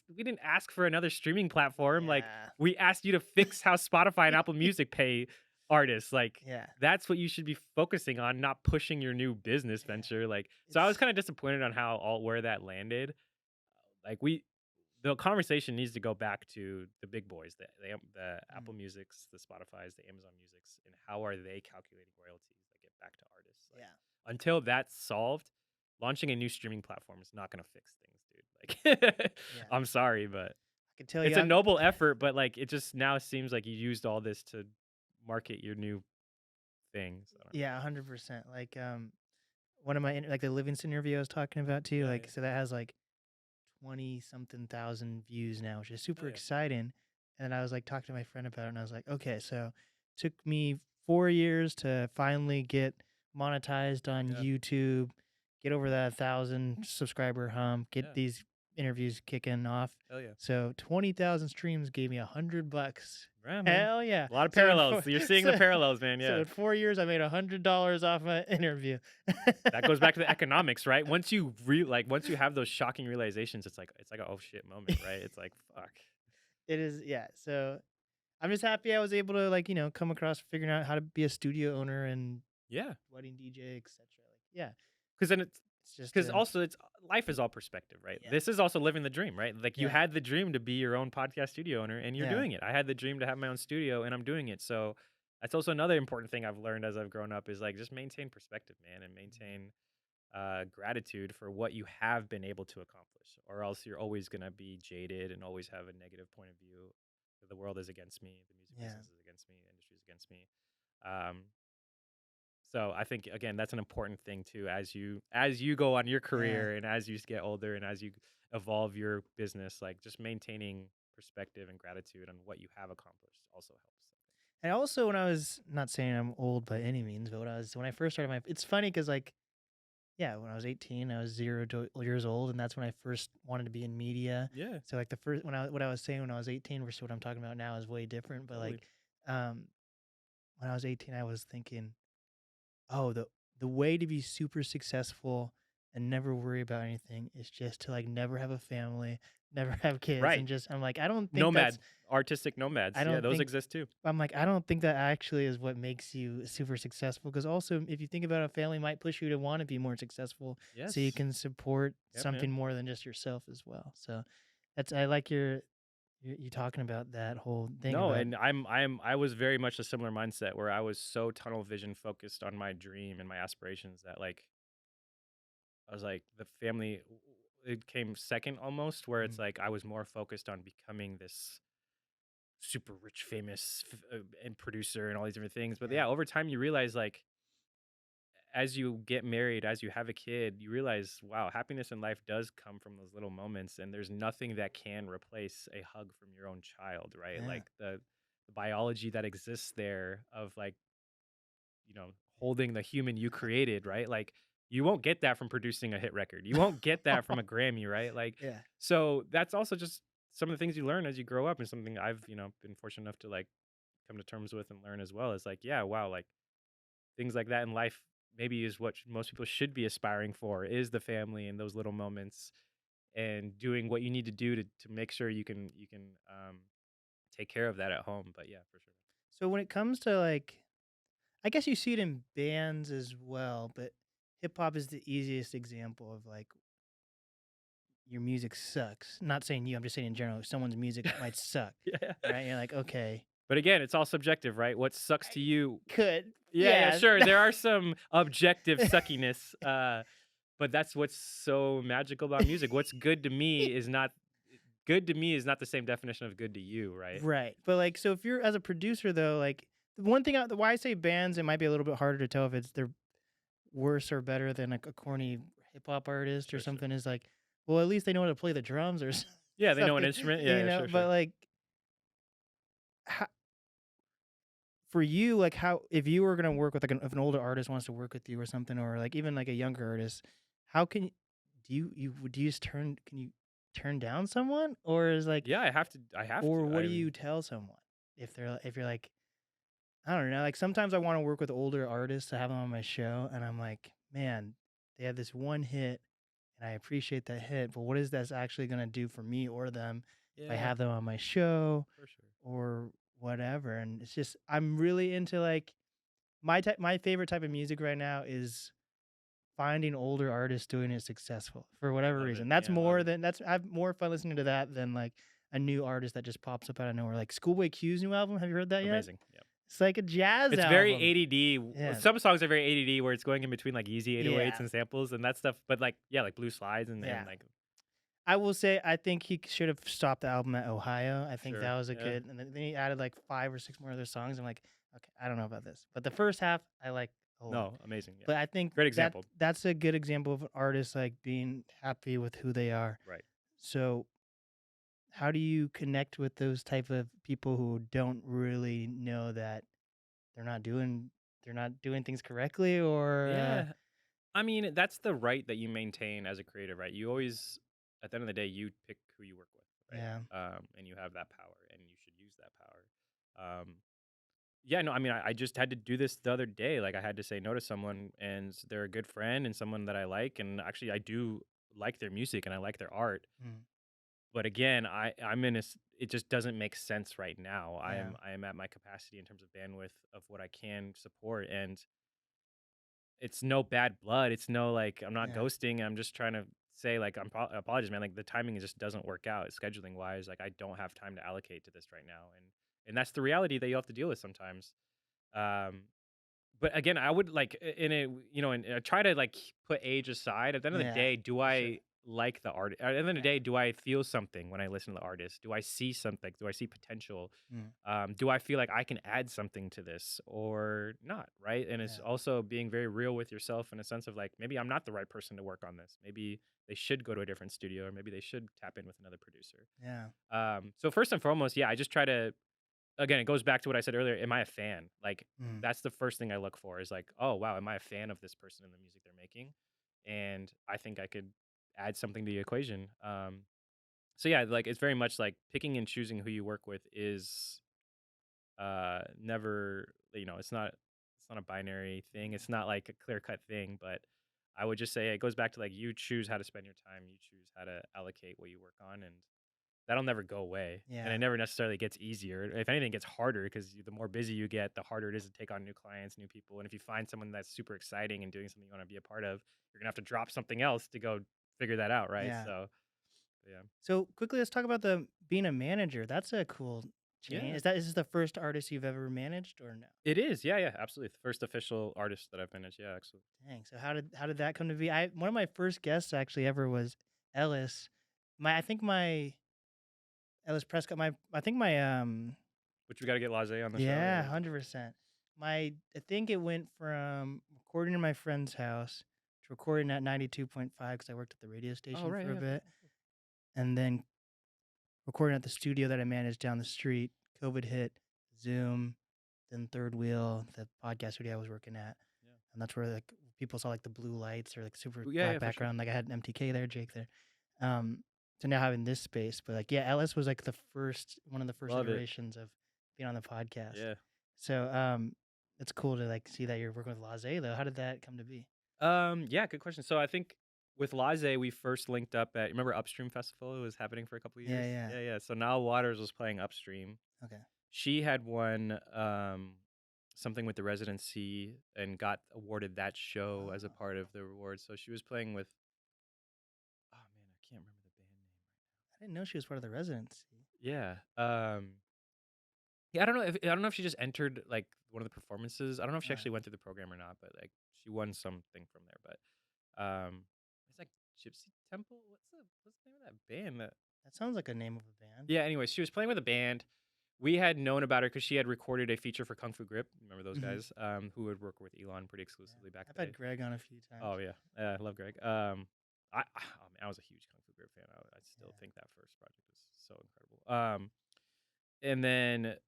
ask for another streaming platform. Like Yeah. we asked you to fix how Spotify and Apple Music pay artists. Like Yeah. that's what you should be focusing on, not pushing your new business Yeah. venture." Like so I was It's kind of disappointed on how all where that landed. Like the conversation needs to go back to the big boys, the Apple mm, Musics, the Spotify's, the Amazon Musics, and how are they calculating royalties that get back to artists? Like yeah. until that's solved, launching a new streaming platform is not going to fix things, dude. Like, Yeah. I'm sorry, but I can tell you it's a I'm noble effort. But like, it just now seems like you used all this to market your new things. I don't know. yeah, 100%. Like one of my like the Livingston interview I was talking about too, Yeah, like yeah, so that has like 20 something thousand views now, which is oh super yeah, exciting. And I was like talking to my friend about it and I was like, okay, so took me 4 years to finally get monetized on yeah, YouTube, get over that 1,000 subscriber hump, get yeah. these interviews kicking off. Hell yeah, So 20,000 streams gave me $100. yeah, man. Hell yeah. A lot of So in parallels. You're seeing the so, parallels, man. so Yeah. in 4 years I made $100 off my interview. That goes back to the economics, right? Once you once you have those shocking realizations, it's like a oh shit moment, right? It's like fuck. It is, yeah. So I'm just happy I was able to like, come across figuring out how to be a studio owner and Yeah, wedding DJ, etc. Like, yeah, because then it's just because also it's life is all perspective, right? yeah, This is also living the dream, right? Like you yeah, had the dream to be your own podcast studio owner, and you're yeah, doing it. I had the dream to have my own studio, and I'm doing it. So that's also another important thing I've learned as I've grown up is like just maintain perspective, man, and maintain gratitude for what you have been able to accomplish, or else you're always gonna be jaded and always have a negative point of view. The world is against me. The music yeah, business is against me. The industry is against me. Um, so I think again that's an important thing too as you go on your yeah. career and as you get older and as you evolve your business, like just maintaining perspective and gratitude on what you have accomplished also helps. And also, when I was not saying I'm old by any means, but when I first started it's funny because like, yeah, when I was 18, I was years old, and that's when I first wanted to be in media. Yeah, So like the first what I was saying when I was 18 versus what I'm talking about now is way different. But totally. like, um, when I was 18, I was thinking, oh, the way to be super successful and never worry about anything is just to like never have a family, never have kids, Right. and just I'm like, I don't think that's Nomad, artistic nomads. I Yeah, don't those think exist too. I'm like, I don't think that actually is what makes you super successful. Because also, if you think about it, a family might push you to want to be more successful, so you Yes. can support Yeah, something man. more than just yourself as well. So that's I like you talking about that whole thing No, about and I was very much a similar mindset where I was so tunnel vision focused on my dream and my aspirations that like I was like the family it came second almost where it's mm, like I was more focused on becoming this super rich famous and producer and all these different things. But yeah, yeah, over time you realize like as you get married, as you have a kid, you realize wow, happiness in life does come from those little moments and there's nothing that can replace a hug from your own child, right? yeah, Like the biology that exists there of like holding the human you created, right? Like you won't get that from producing a hit record. You won't get that from a Grammy, right? Like yeah, so that's also just some of the things you learn as you grow up and something I've, been fortunate enough to like come to terms with and learn as well. Is like, yeah, wow, like things like that in life maybe is what most people should be aspiring for is the family and those little moments and doing what you need to do to make sure you can take care of that at home. But yeah, for sure. So when it comes to like, I guess you see it in bands as well, but hip hop is the easiest example of like your music sucks. Not saying you, I'm just saying in general, someone's music might suck, Yeah. right? And you're like, okay, But again, it's all subjective, right? What sucks to I you. could, Yeah, yeah, yeah, sure. There are some objective suckiness, but that's what's so magical about music. What's good to me is not the same definition of good to you, right? right. But like, so if you're as a producer though, like the one thing, why I say bands, it might be a little bit harder to tell if they're worse or better than like a corny hip hop artist or Sure, sure. something. Is like, well, at least they know how to play the drums or Yeah, they know an something, instrument. Yeah, yeah, sure, But sure. like, how, for you, like, how if you were gonna work with like if an older artist wants to work with you or something, or like even like a younger artist, how can do you just can you turn down someone, or is like, Yeah, I have to. or what do I you mean, tell someone? if you're like, I don't know, like sometimes I want to work with older artists to have them on my show, and I'm like, man, they have this one hit, and I appreciate that hit, but what is that actually gonna do for me or them if I Yeah, have them on my show for sure. or whatever? And it's just I'm really into like my favorite type of music right now is finding older artists doing it successful for whatever Love it. reason. That's Yeah, love more it. than that's I have more fun listening to that than like a new artist that just pops up out of nowhere. Like Schoolboy Q's new album. Have you heard that yet? Amazing. Yeah. It's like a jazz It's very album. ADD. Yeah. Some songs are very ADD where it's going in between like easy 808s Yeah. and samples and that stuff. But like, yeah, like Blue Slides and, Yeah. and like, I will say I think he should have stopped the album at Ohio. I think sure. that was a Yeah. good, and then he added like 5 or 6 more other songs. I'm like, okay, I don't know about this, but the first half I like a lot. No, amazing. Yeah. But I think Great example. that's a good example of an artist like being happy with who they are. Right. So how do you connect with those type of people who don't really know that they're not doing things correctly or Yeah. I mean, that's the right that you maintain as a creative, right? You always, at the end of the day, you pick who you work with, right? yeah. And you have that power, and you should use that power. Yeah, no, I mean, I just had to do this the other day. Like, I had to say no to someone, and they're a good friend and someone that I like, and actually, I do like their music and I like their art. Mm, But again, I'm in it just doesn't make sense right now. yeah. I am at my capacity in terms of bandwidth of what I can support, and it's no bad blood. It's no like I'm not Yeah. ghosting. I'm just trying to say like apologies, man. Like the timing just doesn't work out scheduling wise. Like I don't have time to allocate to this right now, and that's the reality that you have to deal with sometimes. Um, but again, I would like in a and try to like put age aside. At the end of the Yeah. day, do For sure. I like the art? At the end of the Yeah. day, do I feel something when I listen to the artist? Do I see something? Do I see potential? Mm, Do I feel like I can add something to this or not? Right. And it's yeah. also being very real with yourself in a sense of like, maybe I'm not the right person to work on this. Maybe they should go to a different studio or maybe they should tap in with another producer. Yeah. So first and foremost, yeah, I just try to, again, it goes back to what I said earlier. Am I a fan? Like, Mm, that's the first thing I look for is like, oh, wow, am I a fan of this person and the music they're making? And I think I could add something to the equation. So yeah, like it's very much like picking and choosing who you work with is never, it's not a binary thing. It's not like a clear cut thing, but I would just say it goes back to like you choose how to spend your time, you choose how to allocate what you work on, and that'll never go away. And yeah. it never necessarily gets easier. If anything, it gets harder because the more busy you get, the harder it is to take on new clients, new people. And if you find someone that's super exciting and doing something you want to be a part of, you're gonna have to drop something else to go figure that out, right? Yeah. So, yeah, So quickly, let's talk about the being a manager. That's a cool change. yeah, Is this the first artist you've ever managed or no? it is. Yeah, yeah, absolutely. The first official artist that I've managed. Yeah, actually. Dang. So how did that come to be? One of my first guests actually ever was Ellis. My I think my Ellis Prescott. My I think my Which we got to get Laze on the show. yeah, Yeah. 100%. I think it went from recording in my friend's house to recording at 92.5 because I worked at the radio station Oh, right. for a Yeah. bit, and then recording at the studio that I managed down the street. COVID hit, Zoom, then Third Wheel, the podcast studio I was working at, Yeah. and that's where like people saw like the blue lights or like super Yeah, black yeah, for sure. background. Like I had an MTK there, Jake there. Um, so now having this space, but like yeah, Ellis was like one of the first Love it. iterations of being on the podcast. Yeah. So it's cool to like see that you're working with Laze though. How did that come to be? Yeah, good question. So I think with Laze, we first linked up at remember Upstream Festival? It was happening for a couple of Yeah, years. yeah. Yeah, yeah. So now Waters was playing Upstream. Okay. She had won something with the residency and got awarded that show as a Oh, part of the reward. So she was playing with oh man, I can't remember the band name. I didn't know she was part of the residency. Yeah. Yeah, I don't know if she just entered like one of the performances. I don't know if she Right. actually went through the program or not, but like she won something from there. But it's like Gypsy Temple. What's the name of that band? That sounds like a name of a band. Yeah. Anyway, she was playing with a band. We had known about her because she had recorded a feature for Kung Fu Grip. Remember those Mhm. guys? Who would work with Elon pretty Yeah. exclusively back I've then. had Greg on a few times. Oh yeah, I love Greg. Oh, man, I was a huge Kung Fu Grip fan. I still Yeah. think that first project was so incredible. And then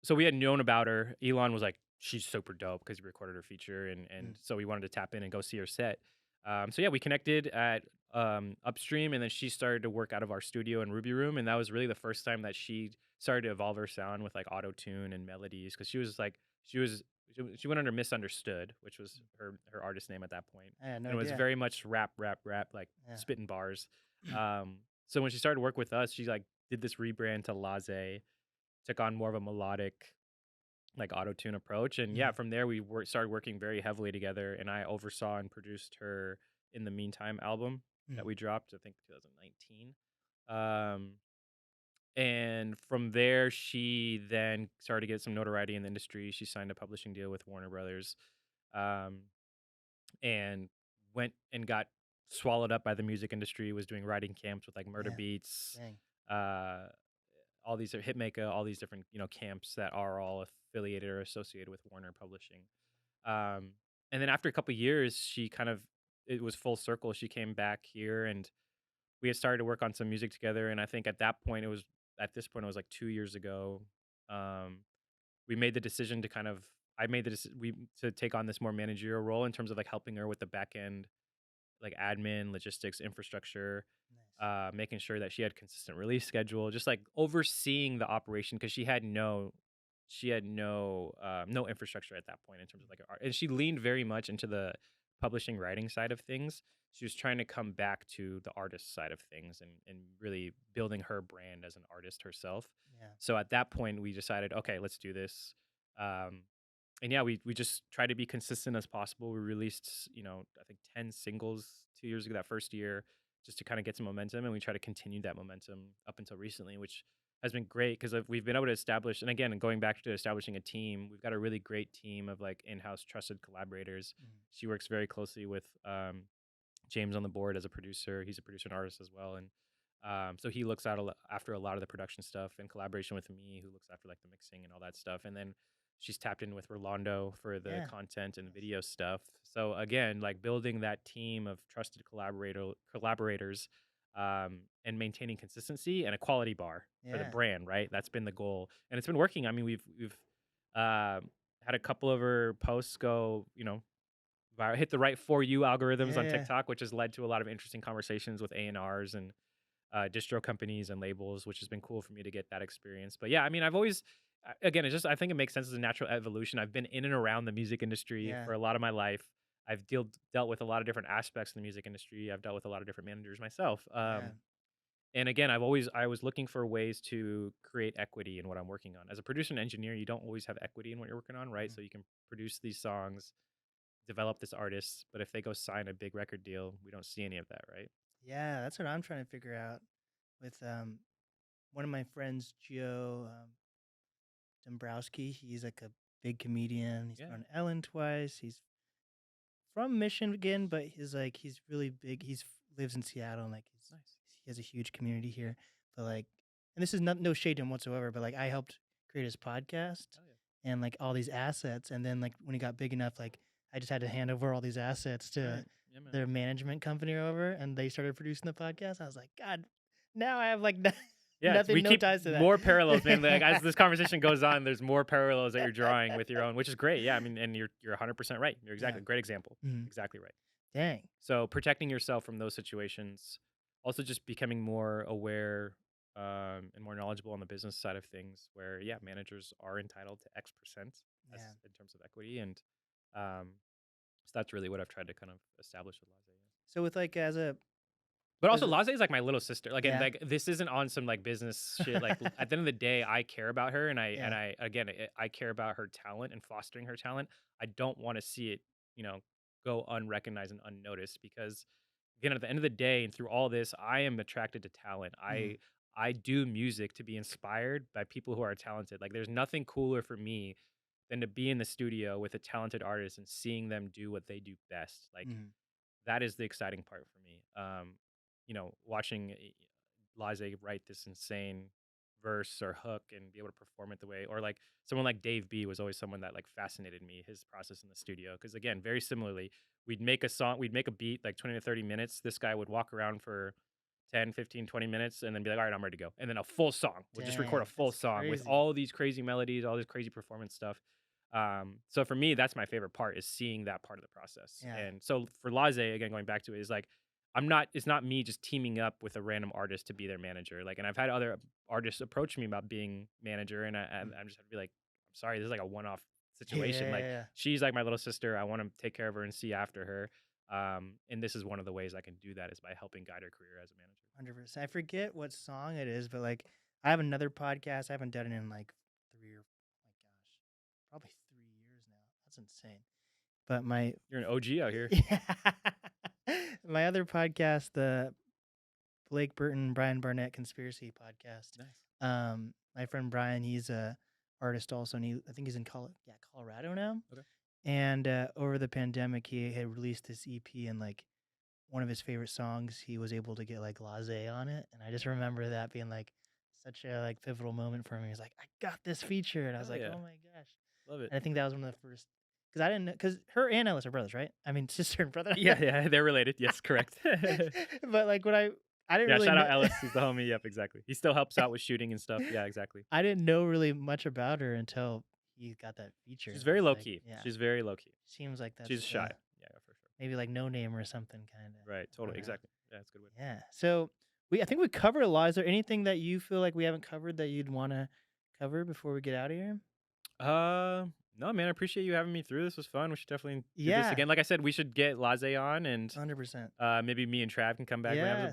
so we had known about her. Elon was like, she's super dope because he recorded her feature, and so we wanted to tap in and go see her set. So yeah, we connected at Upstream, and then she started to work out of our studio in Ruby Room, and that was really the first time that she started to evolve her sound with like auto tune and melodies because she was like she was she went under Misunderstood, which was her artist name at that point, I had no and it was idea. very much rap, like Yeah. spitting bars. So when she started work with us, she like did this rebrand to Laze, took on more of a melodic like auto tune approach, and yeah, Mhm. from there started working very heavily together, and I oversaw and produced her In the Meantime album that Mhm. we dropped, I think 2019. Um, and from there, she then started to get some notoriety in the industry. She signed a publishing deal with Warner Brothers, um, and went and got swallowed up by the music industry. Was doing writing camps with like Murder Yeah. Beats, Dang. uh, all these are Hitmaker, all these different camps that are all affiliated or associated with Warner Publishing. Um, and then after a couple years, she kind of it was full circle. She came back here and we had started to work on some music together, and I think at this point it was like 2 years ago. Um, we made the decision to kind of I made the deci- we to take on this more managerial role in terms of like helping her with the back end, like admin, logistics, infrastructure, Nice. making sure that she had consistent release schedule, just like overseeing the operation because she had no infrastructure at that point in terms of like art, and she leaned very much into the publishing writing side of things. She was trying to come back to the artist side of things and really building her brand as an artist herself. Yeah. So at that point, we decided, okay, let's do this. Um, and yeah, we just try to be consistent as possible. We released, I think 10 singles 2 years ago, that first year, just to kind of get some momentum, and we try to continue that momentum up until recently, which has been great because we've been able to establish, and again, going back to establishing a team, we've got a really great team of like in-house trusted collaborators. Mhm. She works very closely with James on the board as a producer. He's a producer and artist as well, and so he looks out after a lot of the production stuff in collaboration with me, who looks after like the mixing and all that stuff. And then she's tapped in with Rolando for the Yeah. content and Nice. video stuff. So again, like building that team of trusted collaborators, and maintaining consistency and a quality bar for the Yeah. brand. Right, that's been the goal, and it's been working. I mean, we've uh, had a couple of her posts go, hit the right For You algorithms on Yeah. TikTok, which has led to a lot of interesting conversations with A&Rs and distro companies and labels, which has been cool for me to get that experience. But yeah, I mean, I've always, again, I think it makes sense as a natural evolution. I've been in and around the music industry Yeah. for a lot of my life. I've dealt with a lot of different aspects of the music industry. I've dealt with a lot of different managers myself. Yeah. And again, I was looking for ways to create equity in what I'm working on. As a producer and engineer, you don't always have equity in what you're working on, right? Mhm. So you can produce these songs, develop this artist, but if they go sign a big record deal, we don't see any of that, right? Yeah. That's what I'm trying to figure out with one of my friends, Gio Dombrowski. He's like a big comedian. He's been Yeah, on Ellen twice. He's from Michigan, but he's really big. He's lives in Seattle, and like nice. he has a huge community here. But like, and this is no shade to him whatsoever. But like, I helped create his podcast Hell yeah. and like all these assets, and then like when he got big enough, like I just had to hand over all these assets to Right. Yeah, man. their management company or whatever, and they started producing the podcast. I was like, God, now I have like Yeah, nothing, we no keep ties to more parallels, man. Like as that. this conversation goes on, there's more parallels that you're drawing with your own, which is great. Yeah, I mean, and you're 100% right. You're Yeah. exactly great example. Mhm. Exactly right. Dang. So protecting yourself from those situations, also just becoming more aware and more knowledgeable on the business side of things. Where yeah, managers are entitled to X% as Yeah. in terms of equity, and um, so that's really what I've tried to kind of establish with Laze. So with like But as also, a Laze is like my little sister. Like, and yeah. like this isn't on some like business shit. Like at the end of the day, I care about her, and Yeah. I again, I care about her talent and fostering her talent. I don't want to see it, go unrecognized and unnoticed because, again, at the end of the day, and through all this, I am attracted to talent. Mhm. I do music to be inspired by people who are talented. Like, there's nothing cooler for me than to be in the studio with a talented artist and seeing them do what they do best. Like Mhm. that is the exciting part for me. Watching Lize write this insane verse or hook and be able to perform it the way, or like someone like Dave B was always someone that like fascinated me, his process in the studio. Cause again, very similarly, we'd make a beat like 20 to 30 minutes. This guy would walk around for 10, 15, 20 minutes and then be like, all right, I'm ready to go. And then a full song. We'll just record a Dang, full that's song with crazy. all these crazy melodies, all this crazy performance stuff. So for me, that's my favorite part is seeing that part of the process. Yeah. And so for Laze, again, going back to it, is like, it's not me just teaming up with a random artist to be their manager. Like, and I've had other artists approach me about being manager, and I'm just gonna be like, I'm sorry, this is like a one-off situation. Like Yeah. she's like my little sister. I want to take care of her and see after her. And this is one of the ways I can do that is by helping guide her career as a manager. 100%. I forget what song it is, but like I have another podcast. I haven't done it in like probably 3 years now. That's insane. But You're an OG out here. my other podcast, the Blake Burton Brian Barnett Conspiracy Podcast. Nice. My friend Brian, he's a artist also, and I think he's in Colorado now. Okay. And over the pandemic, he had released this EP, and like one of his favorite songs, he was able to get like Laissez on it, and I just remember that being like such a like pivotal moment for me. He's like, I got this feature, and I was like, oh my gosh, love it. And I think that was one of the first, because I didn't know, because her and Ellis are brothers, right? I mean, sister and brother. Yeah, they're related. Yes, correct. But like when I didn't really shout know. out Ellis. He's the homie. Yep, exactly. He still helps out with shooting and stuff. Yeah, exactly. I didn't know really much about her until he got that feature. She's very low key. Yeah. She's very low key. Seems like that. She's shy. Yeah, for sure. Maybe like No Name or something kind of. Right. Totally. Exactly. Yeah, that's a good way. Yeah. So I think we covered a lot. Is there anything that you feel like we haven't covered that you'd want to cover before we get out of here? No, man. I appreciate you having me through. This was fun. We should definitely do this again. Like I said, we should get Laissez on, and 100%. Maybe me and Trav can come back. Yes.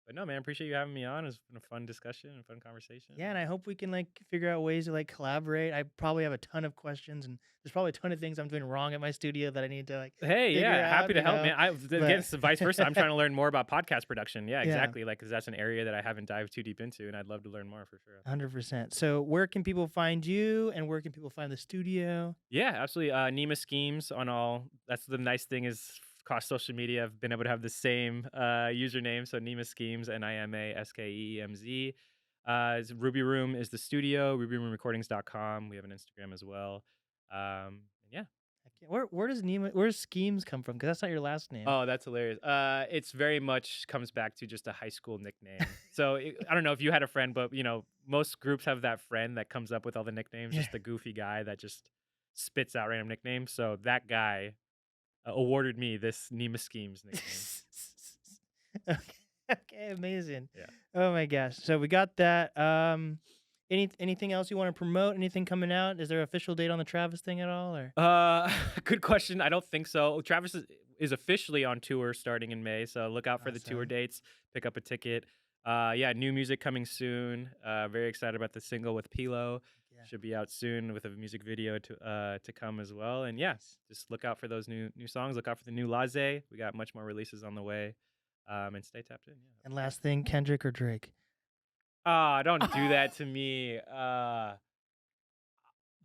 But no, man, I appreciate you having me on. It's been a fun discussion and fun conversation. Yeah, and I hope we can like figure out ways to like collaborate. I probably have a ton of questions, and there's probably a ton of things I'm doing wrong at my studio that I need to like. Hey, yeah, happy to help, man. Again, it's vice versa. I'm trying to learn more about podcast production. Yeah, exactly. Like, because that's an area that I haven't dived too deep into, and I'd love to learn more for sure. 100%. So, where can people find you, and where can people find the studio? Yeah, absolutely. Nima Skeemz on all. That's the nice thing is. Across social media, I've been able to have the same username. So Nima Skeemz, NIMA SKEEMZ. Ruby Room is the studio. RubyRoomRecordings.com. We have an Instagram as well. Yeah. Where's Skeemz come from? Because that's not your last name. Oh, that's hilarious. It's very much comes back to just a high school nickname. So I don't know if you had a friend, but most groups have that friend that comes up with all the nicknames. Just the goofy guy that just spits out random nicknames. So that guy awarded me this Nima Skeemz nickname. Okay, amazing. Yeah. Oh my gosh. So we got that. Anything else you want to promote? Anything coming out? Is there an official date on the Travis thing at all? Or good question. I don't think so. Travis is officially on tour starting in May, so look out for the tour dates. Pick up a ticket. New music coming soon. Very excited about the single with Pilo. Should be out soon with a music video to come as well. And just look out for those new songs. Look out for the new Laissez. We got much more releases on the way. And stay tapped in. Yeah. And last thing, Kendrick or Drake? Don't do that to me. You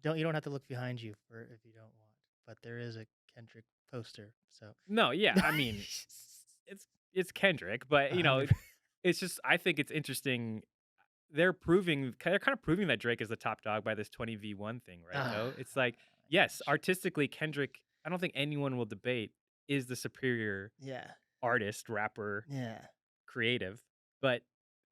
don't have to look behind you if you don't want. But there is a Kendrick poster. So no, yeah. I mean, it's Kendrick, but it's just I think it's interesting. They're kind of proving that Drake is the top dog by this 20v1 thing, right? No, it's like, yes, artistically, Kendrick, I don't think anyone will debate is the superior artist, rapper, creative. But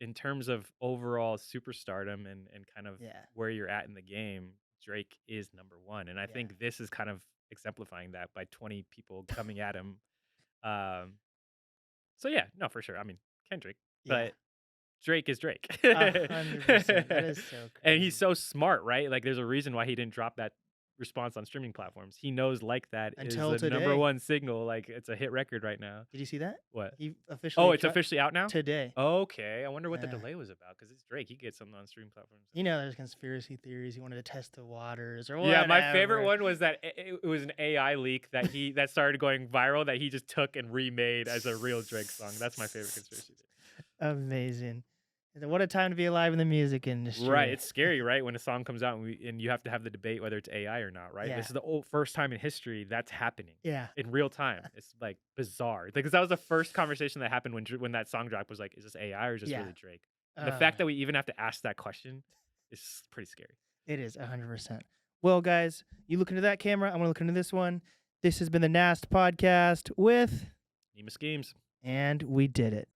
in terms of overall superstardom and kind of where you're at in the game, Drake is number one. And I think this is kind of exemplifying that by 20 people coming at him. So yeah, no, for sure. I mean, Kendrick, but Drake is Drake. 100%. That is so crazy. And he's so smart, right? Like, there's a reason why he didn't drop that response on streaming platforms. He knows like that Until is the today. number one signal. Like, it's a hit record right now. Did you see that? What? He officially. Oh, it's officially out now? Today. Okay. I wonder what the delay was about, because it's Drake. He gets something on streaming platforms. There's conspiracy theories. He wanted to test the waters or whatever. Yeah, my favorite one was that it was an AI leak that that started going viral that he just took and remade as a real Drake song. That's my favorite conspiracy theory. Amazing. What a time to be alive in the music industry. Right. It's scary, right? When a song comes out and you have to have the debate whether it's AI or not, right? Yeah. This is the first time in history that's happening. Yeah. In real time. It's like bizarre. Because that was the first conversation that happened when that song dropped was like, is this AI or is this really Drake? And the fact that we even have to ask that question is pretty scary. It is 100%. Well, guys, you look into that camera. I'm going to look into this one. This has been the NAST podcast with Nima Skeemz. And we did it.